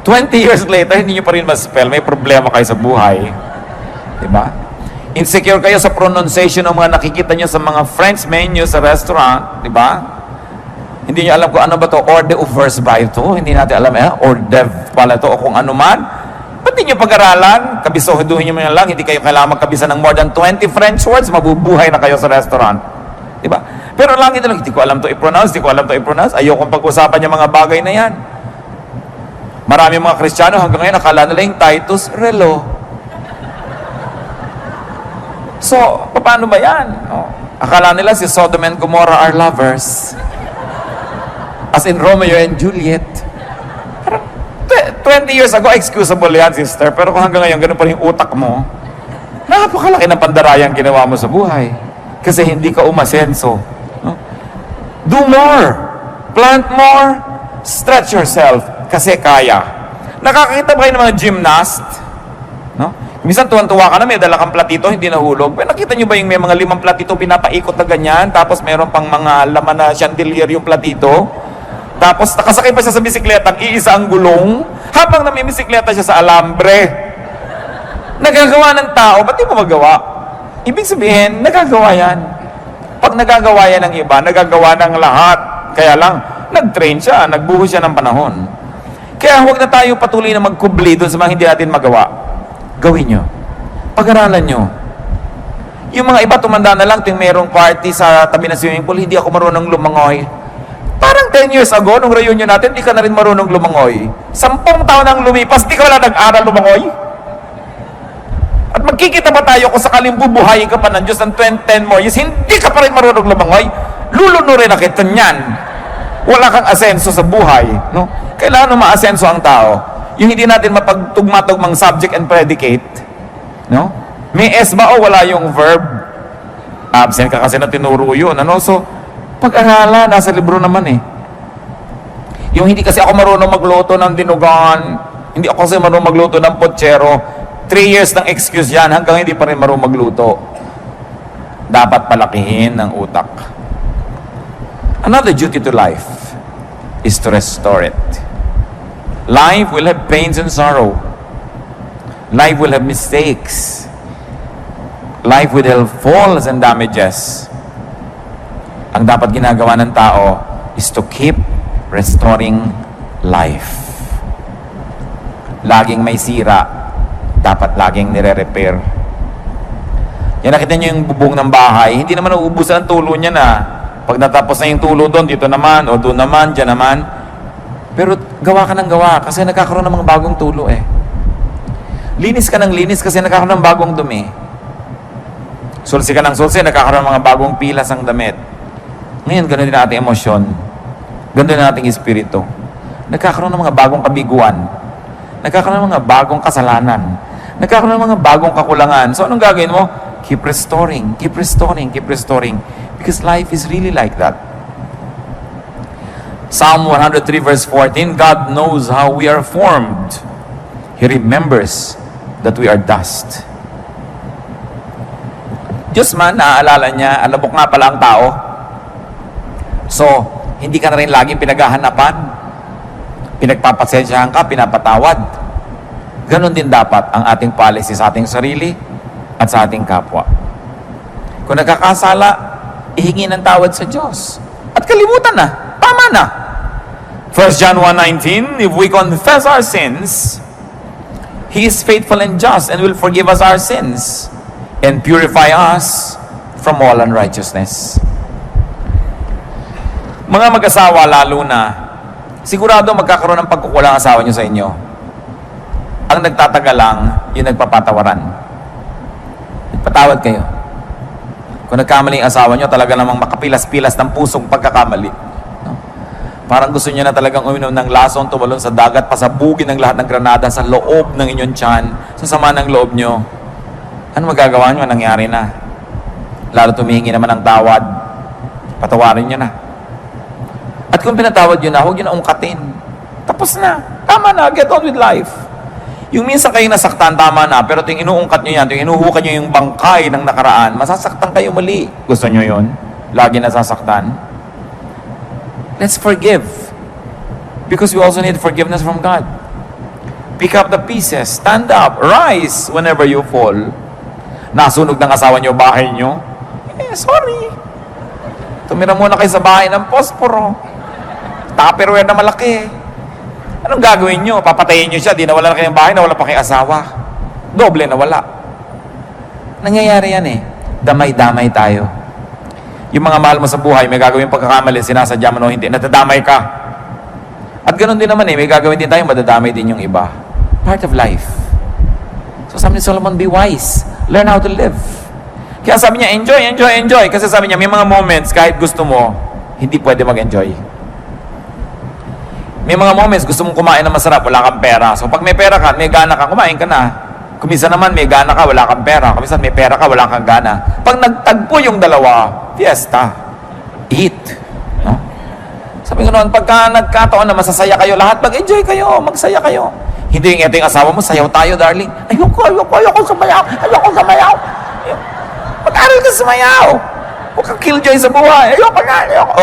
20 years later, hindi nyo pa rin ma-spell, may problema kayo sa buhay. Diba? Insecure kayo sa pronunciation ng mga nakikita nyo sa mga French menu sa restaurant. Diba? Hindi nyo alam kung ano ba to, hors d'oeuvres ba ito? Hindi natin alam, hors d'oeuvre pala to o kung ano man. Ba't di nyo pag-aralan? Kabisohuduhin nyo lang, hindi kayo kailangan magkabisa ng more than 20 French words, mabubuhay na kayo sa restaurant. Diba? Pero lang ito lang, hindi ko alam to i-pronounce, ayokong pag-usapan yung mga bagay na yan. Marami mga Kristiyano hanggang ngayon, akala nila yung Titus Relo. So, paano ba yan? Akala nila si Sodom and Gomorrah are lovers. As in Romeo and Juliet. 20 years ago, excusable yan, sister. Pero kung hanggang ngayon, ganun pa rin yung utak mo, napakalaki ng pandarayang ginawa mo sa buhay. Kasi hindi ka umasenso. No? Do more. Plant more. Stretch yourself. Kasi kaya. Nakakita ba kayo ng mga gymnast? No? Minsan tuwan-tuwa ka na, may dala kang platito, hindi nahulog. Pero nakita nyo ba yung may mga 5 platito pinapaikot na ganyan, tapos meron pang mga laman na chandelier yung platito? Tapos nakasakay pa siya sa bisikleta, iisa ang gulong, habang namimisikleta siya sa alambre. Nagagawa ng tao, ba't di mo magawa? Ibig sabihin, nagagawa yan. Pag nagagawa yan ng iba, nagagawa ng lahat. Kaya lang, nag-train siya, nagbuhos siya ng panahon. Kaya huwag na tayo patuloy na magkubli doon sa mga hindi natin magawa. Gawin nyo. Pag-aralan nyo. Yung mga iba tumanda na lang, ting merong party sa tabi ng swimming pool, hindi ako marunong lumangoy. Parang 10 years ago, nung reunion natin, di ka na rin marunong lumangoy. 10 taon nang lumipas, di ka wala nag-aral lumangoy. At magkikita ba tayo kung sakaling bubuhayin ka pa ng Diyos ng 10 more years, hindi ka pa rin marunong lumangoy? Lulunurin na kita niyan. Wala kang asenso sa buhay. No? Kailangan ma-asenso ang tao. Yung hindi natin mapagtugma-tugmang subject and predicate. No? May S ba o wala yung verb? Absent ka kasi na tinuro yun. Ano? So, pag-aralan, nasa libro naman eh. Yung hindi kasi ako marunong magluto ng dinugan, hindi ako kasi marunong magluto ng potsero, 3 years ng excuse yan, hanggang hindi pa rin marunong magluto. Dapat palakihin ng utak. Another duty to life is to restore it. Life will have pains and sorrow. Life will have mistakes. Life will have falls and damages. Ang dapat ginagawa ng tao is to keep restoring life. Laging may sira, dapat laging nire-repair. Yan, nakita nyo yung bubong ng bahay, hindi naman nauubusan ang tulo niya na. Pag natapos na yung tulo doon, dito naman, o doon naman, dyan naman. Pero gawa ka ng gawa kasi nagkakaroon ng mga bagong tulo eh. Linis ka ng linis kasi nagkakaroon ng bagong dumi. Sulsi ka ng sulsi, nagkakaroon ng mga bagong pilas ang damit. Ngayon, ganoon din ang ating emosyon. Ganoon din ang ating espiritu. Nagkakaroon ng mga bagong kabiguan. Nagkakaroon ng mga bagong kasalanan. Nagkakaroon ng mga bagong kakulangan. So, anong gagawin mo? Keep restoring, keep restoring, keep restoring. Because life is really like that. Psalm 103 verse 14, God knows how we are formed. He remembers that we are dust. Diyos man, naaalala niya, alabok nga pala ang tao. So, hindi ka na rin laging pinaghahanapan. Pinagpapasensyahan ka, pinapatawad. Ganon din dapat ang ating policy sa ating sarili at sa ating kapwa. Kung nagkakasala, ihingi ng tawad sa Diyos. At kalimutan na. Tama na. 1 John 1:19, if we confess our sins, He is faithful and just and will forgive us our sins and purify us from all unrighteousness. Mga mag-asawa lalo na, sigurado magkakaroon ng pagkukulang asawa nyo sa inyo. Ang nagtatagal lang, yung nagpapatawaran. Patawad kayo. Kung nagkamali ang asawa nyo, talaga namang makapilas-pilas ng pusong pagkakamali. No? Parang gusto nyo na talagang uminom ng lason, tumalon sa dagat, pasabugin ng lahat ng granada sa loob ng inyong tiyan, sa sama ng loob nyo. Ano magagawa nyo? Nangyari na. Lalo tumihingi naman ng tawad. Patawarin nyo na. At kung pinatawad nyo na, huwag nyo na ungkatin. Tapos na. Tama na. Get on with life. Yung minsan kayo nasaktan, tama na, pero ting inuungkat nyo yan, ting inuhukan nyo yung bangkay ng nakaraan, masasaktan kayo muli. Gusto nyo yun? Lagi nasasaktan? Let's forgive. Because we also need forgiveness from God. Pick up the pieces. Stand up. Rise whenever you fall. Nasunog ng asawa nyo, bahay nyo. Sorry. Tumira muna kayo sa bahay ng posporo. Tupperware na malaki. Anong gagawin nyo? Papatayin nyo siya, di nawala na kayong bahay, nawala pa kayong asawa. Doble nawala. Nangyayari yan eh. Damay-damay tayo. Yung mga mahal mo sa buhay, may gagawin pagkakamali, sinasadya mo o hindi, natadamay ka. At ganoon din naman eh, may gagawin din tayo, madadamay din yung iba. Part of life. So sabi ni Solomon, be wise. Learn how to live. Kaya sabi niya, enjoy, enjoy, enjoy. Kasi sabi niya, may mga moments, kahit gusto mo, hindi pwede mag-enjoy. May mga moments, gusto mong kumain na masarap, wala kang pera. So pag may pera ka, may gana ka, kumain ka na. Kumisa naman, may gana ka, wala kang pera. Kumisa may pera ka, wala kang gana. Pag nagtagpo yung dalawa, fiesta. Eat. No? Sabi ko noon, pagka nagkataon na masasaya kayo, lahat mag-enjoy kayo, magsaya kayo. Hindi yung ito yung asawa mo, sayaw tayo, darling. Ayoko sumayaw. Mag-aral ka sumayaw. Huwag kang killjoy sa buhay. Ayoko.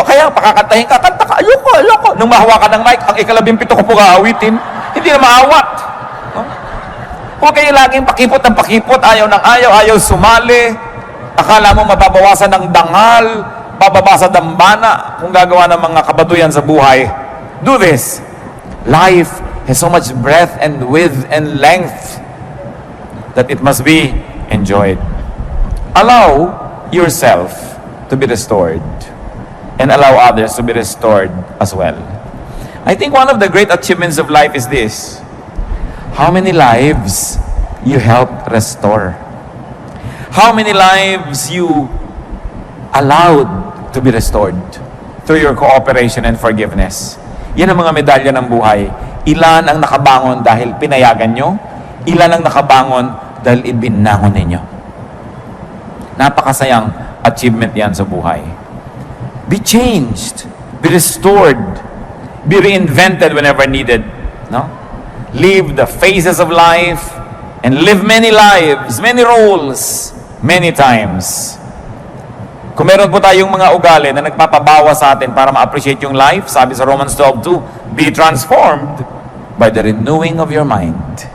O kaya, pakakantahin ka, kanta ka. Ayoko. Nung mahawa ka ng mic, ang ika-17 ko po kaawitin. Hindi na maawat. No? Huwag kayo laging pakipot ng pakipot. Ayaw ng ayaw sumali. Akala mo mababawasan ng dangal, bababa sa dambana, kung gagawa ng mga kabaduyan sa buhay. Do this. Life has so much breadth and width and length that it must be enjoyed. Allow yourself to be restored and allow others to be restored as well. I think one of the great achievements of life is this: how many lives you helped restore, how many lives you allowed to be restored through your cooperation and forgiveness. Yan ang mga medalya ng buhay. Ilan ang nakabangon dahil pinayagan nyo, ilan ang nakabangon dahil ibinangon ninyo. Napakasayang achievement yan sa buhay. Be changed, be restored, be reinvented whenever needed. No? Live the phases of life and live many lives, many roles, many times. Kung meron po tayong mga ugali na nagpapabawa sa atin para ma-appreciate yung life, sabi sa Romans 12:2, be transformed by the renewing of your mind.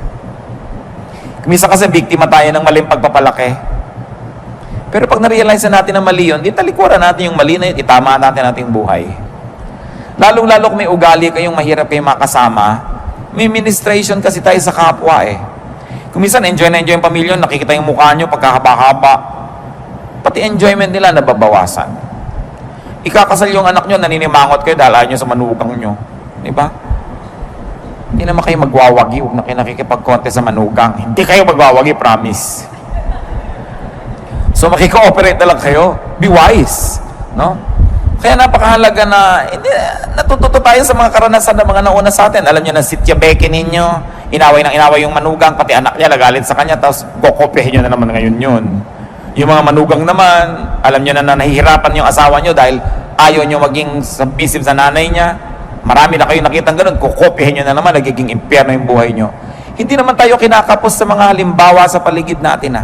Kumisa kasi biktima tayo ng maling pagpapalaki. Pero pag na-realize na natin na mali yun, di talikuran natin yung mali na yun, itama natin ating buhay. Lalong-lalo kung may ugali kayong mahirap kayong makasama, may ministration kasi tayo sa kapwa eh. Kung minsan enjoy na enjoy yung pamilya, nakikita yung mukha nyo pagkahaba-haba, pati enjoyment nila nababawasan. Ikakasal yung anak nyo, naninimangot kayo dahil ayaw nyo sa manugang nyo. Di ba? Hindi naman kayo magwawagi, huwag na kayo nakikipag-contest sa manugang. Hindi kayo magwawagi, promise. So makiko-operate na lang kayo. Be wise. No? Kaya napakahalaga na natututo tayo sa mga karanasan ng mga nauna sa atin. Alam nyo na sitya beke ninyo, inaway ng inaway yung manugang, pati anak niya nagalit sa kanya, tapos kokopyahin nyo na naman ngayon yun. Yung mga manugang naman, alam nyo na nahihirapan yung asawa nyo dahil ayaw nyo maging submissive sa nanay niya. Marami na kayo nakitang ganun, kokopyahin nyo na naman, nagiging impyerno yung buhay nyo. Hindi naman tayo kinakapos sa mga halimbawa sa paligid natin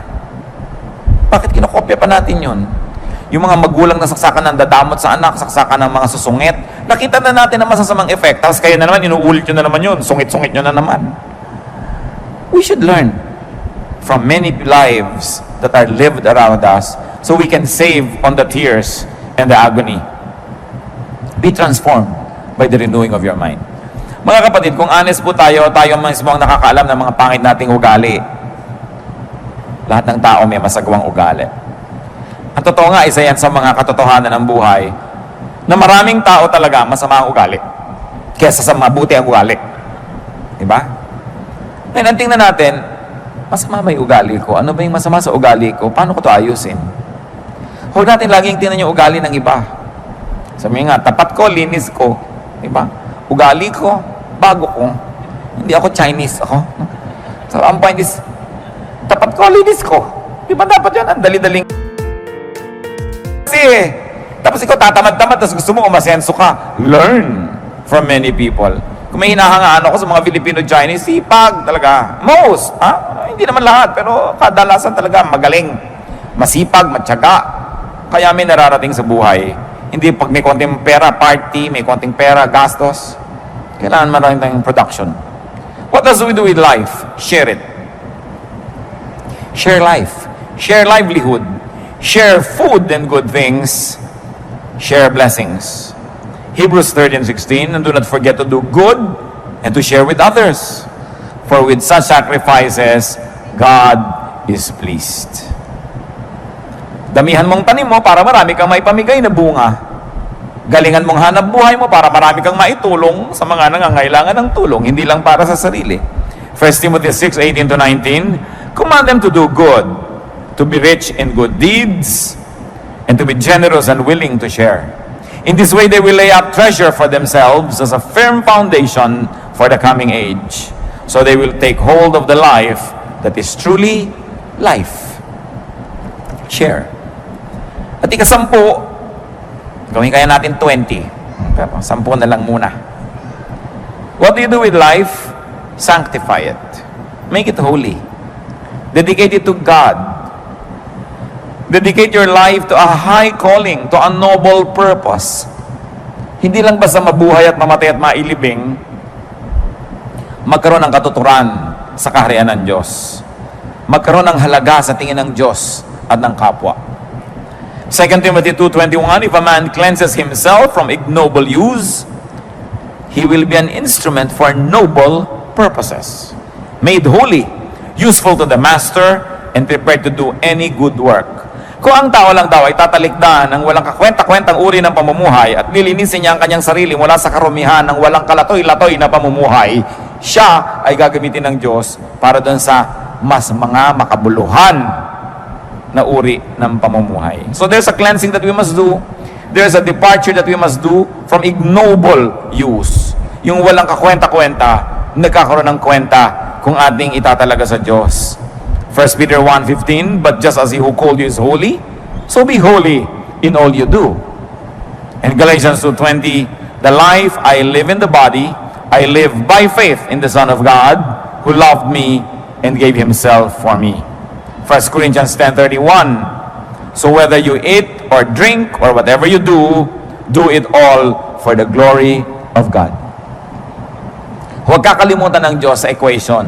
Bakit kinokopya pa natin yun? Yung mga magulang na saksakan ng dadamot sa anak, saksakan ng mga susungit, nakita na natin ang masasamang effect. Tapos kayo na naman, inuulit nyo na naman yun, sungit-sungit nyo na naman. We should learn from many lives that are lived around us so we can save on the tears and the agony. Be transformed by the renewing of your mind. Mga kapatid, kung honest po tayo mismo ang nakakaalam ng mga pangit nating ugali. Lahat ng tao may masagwang ugali. Ang totoo nga, isa yan sa mga katotohanan ng buhay na maraming tao talaga masama ang ugali kesa sa mabuti ang ugali. Diba? Ngayon, ang tingnan natin, masama ba yung ugali ko? Ano ba yung masama sa ugali ko? Paano ko ito ayusin? Huwag natin laging tingnan yung ugali ng iba. Sabi nga, tapat ko, linis ko. Diba? Ugali ko, bago ko. Hindi ako Chinese ako. So, ang point is, tapat ko, linis ko. Diba dapat yan? Ang dali-daling. Kasi, tapos ikaw tatamad-tamad, tapos gusto mo umasenso ka. Learn from many people. Kung may hinahangaan ako sa mga Filipino-Chinese, sipag talaga. Most, hindi naman lahat, pero kadalasan talaga magaling. Masipag, matyaga. Kaya may nararating sa buhay. Hindi pag may konting pera, party, may konting pera, gastos. Kailangan maraming tayong production. What does we do with life? Share it. Share life. Share livelihood. Share food and good things. Share blessings. Hebrews 13:16, and do not forget to do good and to share with others. For with such sacrifices, God is pleased. Damihan mong tanim mo para marami kang maipamigay na bunga. Galingan mong hanap buhay mo para marami kang maitulong sa mga nangangailangan ng tulong, hindi lang para sa sarili. 1 Timothy 6:18-19, command them to do good, to be rich in good deeds, and to be generous and willing to share. In this way, they will lay up treasure for themselves as a firm foundation for the coming age. So they will take hold of the life that is truly life. Share. At ika-10, gawin kaya natin 20. Pero 10 na lang muna. What do you do with life? Sanctify it. Make it holy. Dedicate it to God. Dedicate your life to a high calling, to a noble purpose. Hindi lang basta mabuhay at mamatay at mailibing, magkaroon ng katuturan sa kaharian ng Diyos. Magkaroon ng halaga sa tingin ng Diyos at ng kapwa. 2 Timothy 2:21, if a man cleanses himself from ignoble use, he will be an instrument for noble purposes, made holy, useful to the master, and prepared to do any good work. Kung ang tao lang daw ay tatalikdan ng walang kakwenta-kwentang uri ng pamumuhay at nilinisin niya ang kanyang sarili mula sa karumihan ng walang kalatoy-latoy na pamumuhay, siya ay gagamitin ng Diyos para doon sa mas mga makabuluhan na uri ng pamumuhay. So there's a cleansing that we must do. There's a departure that we must do from ignoble use. Yung walang kakwenta-kwenta, nagkakaroon ng kwenta kung ating itatalaga sa Diyos. 1 Peter 1:15, but just as He who called you is holy, so be holy in all you do. And Galatians 2:20, the life I live in the body, I live by faith in the Son of God, who loved me and gave Himself for me. 1 Corinthians 10:31, so whether you eat or drink or whatever you do it all for the glory of God. Huwag kakalimutan ng Diyos sa equation.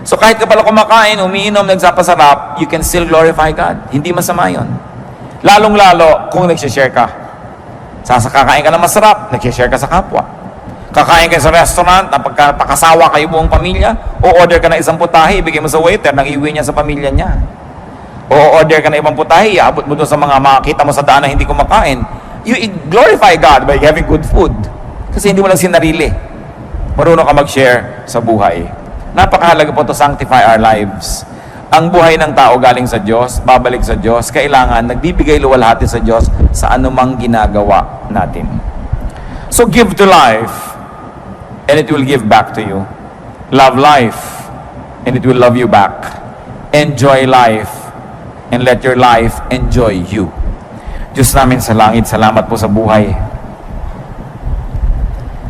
So kahit ka pala kumakain, umiinom, nagsapasarap, you can still glorify God. Hindi masama yun. Lalong-lalo kung nagsishare ka. Kakain ka ng masarap, nagsishare ka sa kapwa. Kakain ka sa restaurant, pakasawa kayo buong pamilya, o order ka ng isang putahe, ibigay mo sa waiter, nang iuwi niya sa pamilya niya. O order ka ng ibang putahe, abot mo doon sa mga makakita mo sa daan na hindi kumakain. You glorify God by having good food. Kasi hindi mo lang sinarili. Marunong ka mag-share sa buhay. Napakahalaga po to sanctify our lives. Ang buhay ng tao galing sa Diyos, babalik sa Diyos, kailangan nagbibigay luwalhati sa Diyos sa anumang ginagawa natin. So give to life, and it will give back to you. Love life, and it will love you back. Enjoy life, and let your life enjoy you. Diyos namin sa langit, salamat po sa buhay.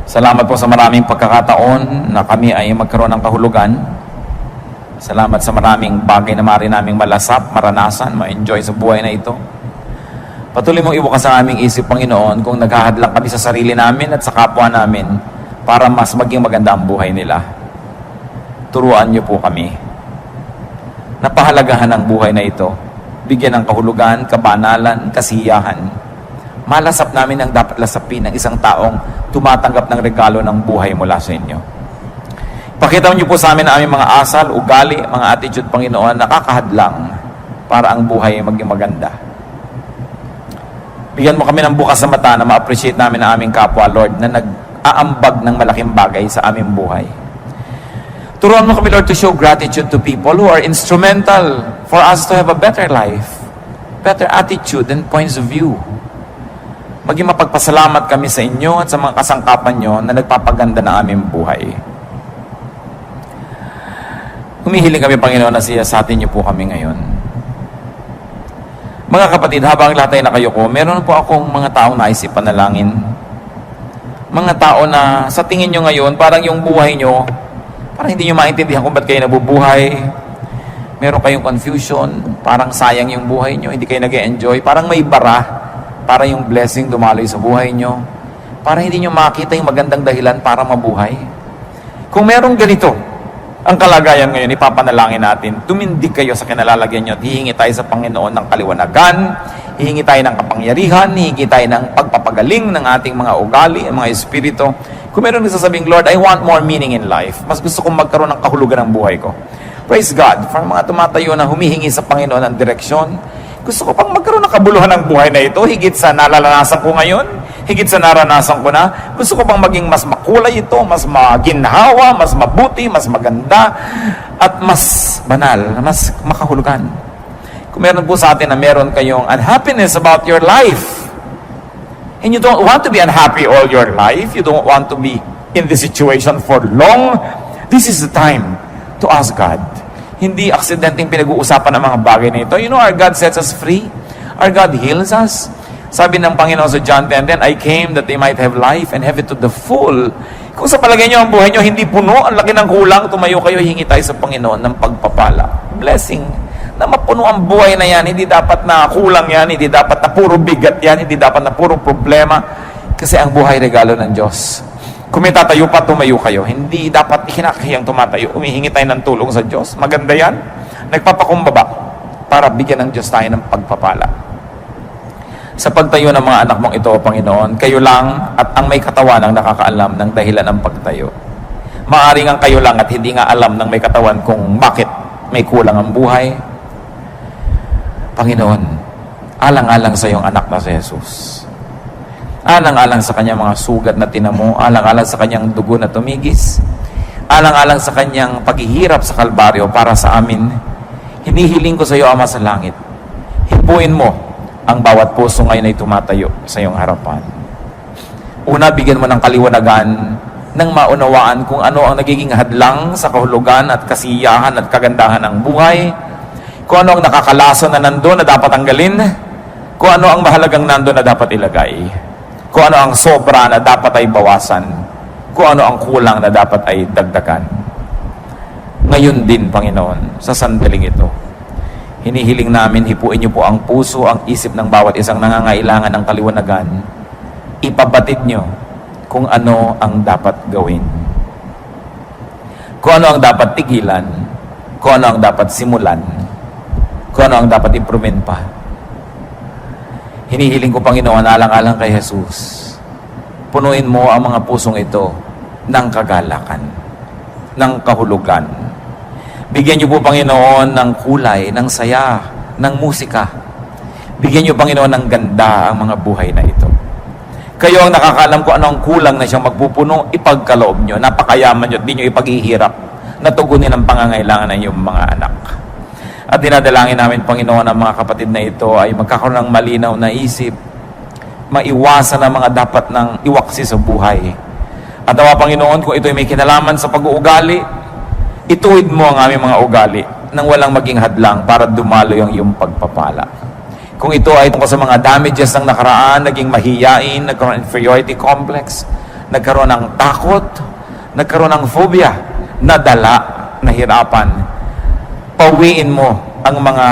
Salamat po sa maraming pagkakataon na kami ay magkaroon ng kahulugan. Salamat sa maraming bagay na maaari naming malasap, maranasan, ma-enjoy sa buhay na ito. Patuloy mong ibukas sa aming isip, Panginoon, kung naghahadlang kami sa sarili namin at sa kapwa namin para mas maging maganda ang buhay nila. Turuan niyo po kami. Napahalagahan ang buhay na ito. Bigyan ng kahulugan, kabanalan, kasiyahan. Malasap namin ang dapat lasapin ng isang taong tumatanggap ng regalo ng buhay mula sa inyo. Pakita niyo po sa amin ang aming mga asal, ugali, mga attitude, Panginoon, nakakahadlang para ang buhay maging maganda. Bigyan mo kami ng bukas na mata na ma-appreciate namin ang aming kapwa, Lord, na nag-aambag ng malaking bagay sa aming buhay. Turuan mo kami, Lord, to show gratitude to people who are instrumental for us to have a better life, better attitude and points of view. Maging mapagpasalamat kami sa inyo at sa mga kasangkapan nyo na nagpapaganda ng aming buhay. Humihiling kami, Panginoon, na siyasatin niyo po kami ngayon. Mga kapatid, habang lahat ay nakayuko, meron po akong mga taong naisip panalangin. Mga tao na sa tingin nyo ngayon, parang yung buhay nyo, parang hindi nyo maintindihan kung ba't kayo nabubuhay. Meron kayong confusion, parang sayang yung buhay nyo, hindi kayo nag-enjoy, parang may bara, para yung blessing dumaloy sa buhay nyo, para hindi nyo makita yung magandang dahilan para mabuhay. Kung merong ganito, ang kalagayan ngayon, ipapanalangin natin, tumindig kayo sa kinalalagyan nyo at hihingi tayo sa Panginoon ng kaliwanagan, hihingi tayo ng kapangyarihan, hihingi tayo ng pagpapagaling ng ating mga ugali, mga espiritu. Kung meron nagsasabing, Lord, I want more meaning in life. Mas gusto kong magkaroon ng kahulugan ng buhay ko. Praise God, for mga tumatayo na humihingi sa Panginoon ng direksyon, gusto ko pang magkaroon ng kabuluhan ng buhay na ito, higit sa nalalasan ko ngayon, higit sa naranasan ko na, gusto ko pang maging mas makulay ito, mas maginhawa, mas mabuti, mas maganda, at mas banal, mas makahulugan. Kung meron po sa atin na meron kayong unhappiness about your life, and you don't want to be unhappy all your life, you don't want to be in this situation for long, this is the time to ask God. Hindi aksidenteng pinag-uusapan ang mga bagay na ito. You know, our God sets us free. Our God heals us. Sabi ng Panginoon sa John 10:10, I came that they might have life and have it to the full. Kung sa palagay nyo ang buhay nyo hindi puno, ang laki ng kulang, tumayo kayo, hingi tayo sa Panginoon ng pagpapala. Blessing. Na mapuno ang buhay na yan. Hindi dapat na kulang yan. Hindi dapat na puro bigat yan. Hindi dapat na puro problema. Kasi ang buhay regalo ng Diyos. Kung may tatayo pa, tumayo kayo. Hindi dapat ikinakahiyang tumatayo. Umihingi tayo ng tulong sa Diyos. Maganda yan. Nagpapakumbaba para bigyan ng Diyos tayo ng pagpapala. Sa pagtayo ng mga anak mong ito, Panginoon, kayo lang at ang may katawan ang nakakaalam ng dahilan ng pagtayo. Maaring ang kayo lang at hindi nga alam ng may katawan kung bakit may kulang ang buhay. Panginoon, alang-alang sa iyong anak na si Jesus. Alang-alang sa kanyang mga sugat na tinamo, alang-alang sa kanyang dugo na tumigis, alang-alang sa kanyang paghihirap sa Kalbaryo para sa amin, hinihiling ko sa iyo, Ama sa langit, hipuin mo ang bawat puso ngayon ay tumatayo sa iyong harapan. Una, bigyan mo ng kaliwanagan nang maunawaan kung ano ang nagiging hadlang sa kahulugan at kasiyahan at kagandahan ng buhay, kung ano ang nakakalason na nandun na dapat tanggalin, kung ano ang mahalagang nandun na dapat ilagay, kung ano ang sobra na dapat ay bawasan, kung ano ang kulang na dapat ay dagdagan. Ngayon din, Panginoon, sa sandaling ito, Hinihiling namin, hipuin niyo po ang puso, ang isip ng bawat isang nangangailangan ng kaliwanagan. Ipabatid niyo kung ano ang dapat gawin. Kung ano ang dapat tigilan, kung ano ang dapat simulan, kung ano ang dapat improvein pa. Hinihiling ko, Panginoon, alang-alang kay Jesus, punuin mo ang mga pusong ito ng kagalakan, ng kahulugan. Bigyan niyo po, Panginoon, ng kulay, ng saya, ng musika. Bigyan niyo, Panginoon, ng ganda ang mga buhay na ito. Kayo ang nakakaalam kung ano ang kulang na siyang magpupuno, ipagkaloob niyo, napakayaman niyo at di niyo ipaghihirap na tugunin ang pangangailangan ng iyong mga anak. At dinadalangin namin, Panginoon, ang mga kapatid na ito ay magkakaroon ng malinaw na isip, maiwasan ang mga dapat ng iwaksi sa buhay. At nawa, Panginoon, kung ito ay may kinalaman sa pag-uugali, ituwid mo ang aming mga ugali nang walang maging hadlang para dumalo yung iyong pagpapala. Kung ito ay tungkol sa mga damages ng nakaraan, naging mahiyain, nagkaroon ng inferiority complex, nagkaroon ng takot, nagkaroon ng phobia, nadala, nahirapan, pauwiin mo ang mga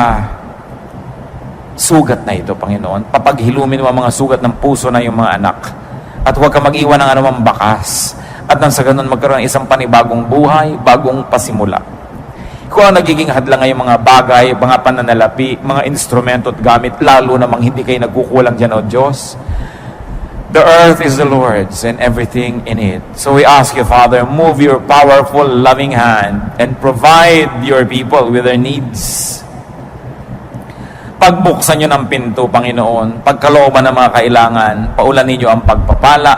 sugat na ito, Panginoon. Papaghilumin mo ang mga sugat ng puso na yung mga anak. At huwag ka mag-iwan ng anumang bakas. At nang sa ganun magkaroon ng isang panibagong buhay, bagong pasimula. Kung ang nagiging hadlang ngayong mga bagay, mga pananalapi, mga instrumento at gamit, lalo namang hindi kayo nagkukulang dyan, O Diyos. The earth is the Lord's and everything in it. So we ask you, Father, move your powerful, loving hand and provide your people with their needs. Pagbuksan nyo ng pinto, Panginoon, pagkalooban ng mga kailangan, paulan ninyo ang pagpapala,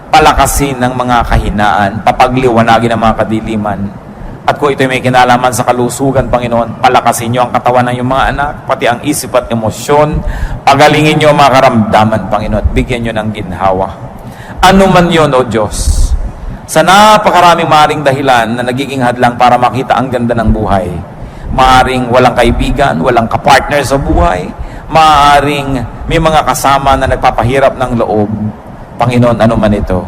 palakasin ng mga kahinaan, papagliwanagin ng mga kadiliman. At kung ito may kinalaman sa kalusugan, Panginoon, palakasin nyo ang katawan ng iyong mga anak, pati ang isip at emosyon, pagalingin nyo ang mga karamdaman, Panginoon, at bigyan nyo ng ginhawa. Ano man yun, O Diyos, sa napakaraming maaaring dahilan na nagiging hadlang para makita ang ganda ng buhay. Maaaring walang kaibigan, walang kapartner sa buhay, maaaring may mga kasama na nagpapahirap ng loob. Panginoon, ano man ito,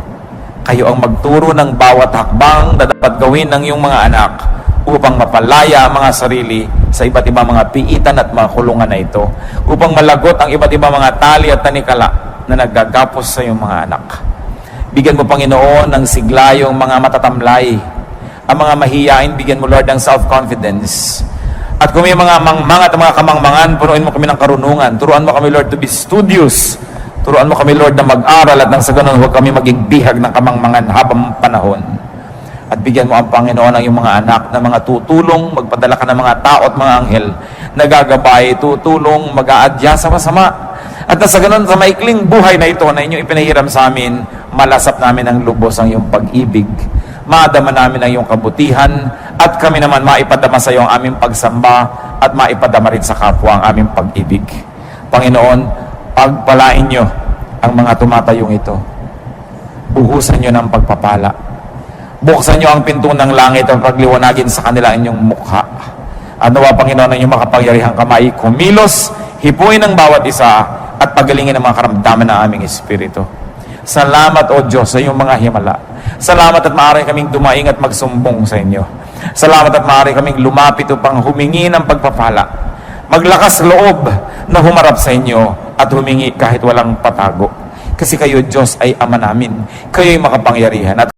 kayo ang magturo ng bawat hakbang na dapat gawin ng iyong mga anak upang mapalaya ang mga sarili sa iba't ibang mga piitan at mga kulungan na ito, upang malagot ang iba't ibang mga tali at tanikala na naggagapos sa iyong mga anak. Bigyan mo, Panginoon, ng sigla yung mga matatamlay, ang mga mahiyain, bigyan mo, Lord, ng self-confidence. At kung may mga mangmangat at mga kamangmangan, punuin mo kami ng karunungan. Turuan mo kami, Lord, to be studious. Turuan mo kami, Lord, na mag-aral at nang sa ganun, huwag kami maging bihag ng kamangmangan habang panahon. At bigyan mo ang Panginoon ng iyong mga anak na mga tutulong, magpadala ka ng mga tao at mga anghel na gagabay, tutulong, mag-aadya sa masama. At nang sa ganun, sa maikling buhay na ito na inyong ipinahiram sa amin, malasap namin ang lubos ang iyong pag-ibig. Maadama namin ang iyong kabutihan at kami naman maipadama sa iyo ang aming pagsamba at maipadama rin sa kapwa ang aming pag-ibig. Panginoon, pagpalain nyo ang mga tumatayong ito. Buhusan nyo ng pagpapala. Buksan nyo ang pinto ng langit at pagliwanagin sa kanila inyong mukha. At nawa, Panginoon, ang inyong makapangyarihang kamay, kumilos, hipuin ang bawat isa at pagalingin ang mga karamdaman ng aming espiritu. Salamat, O Diyos, sa iyong mga himala. Salamat at maaari kaming dumaing at magsumbong sa inyo. Salamat at maaari kaming lumapit upang humingi ng pagpapala. Maglakas loob na humarap sa inyo at humingi kahit walang patago. Kasi kayo, Diyos, ay Ama namin. Kayo'y makapangyarihan. At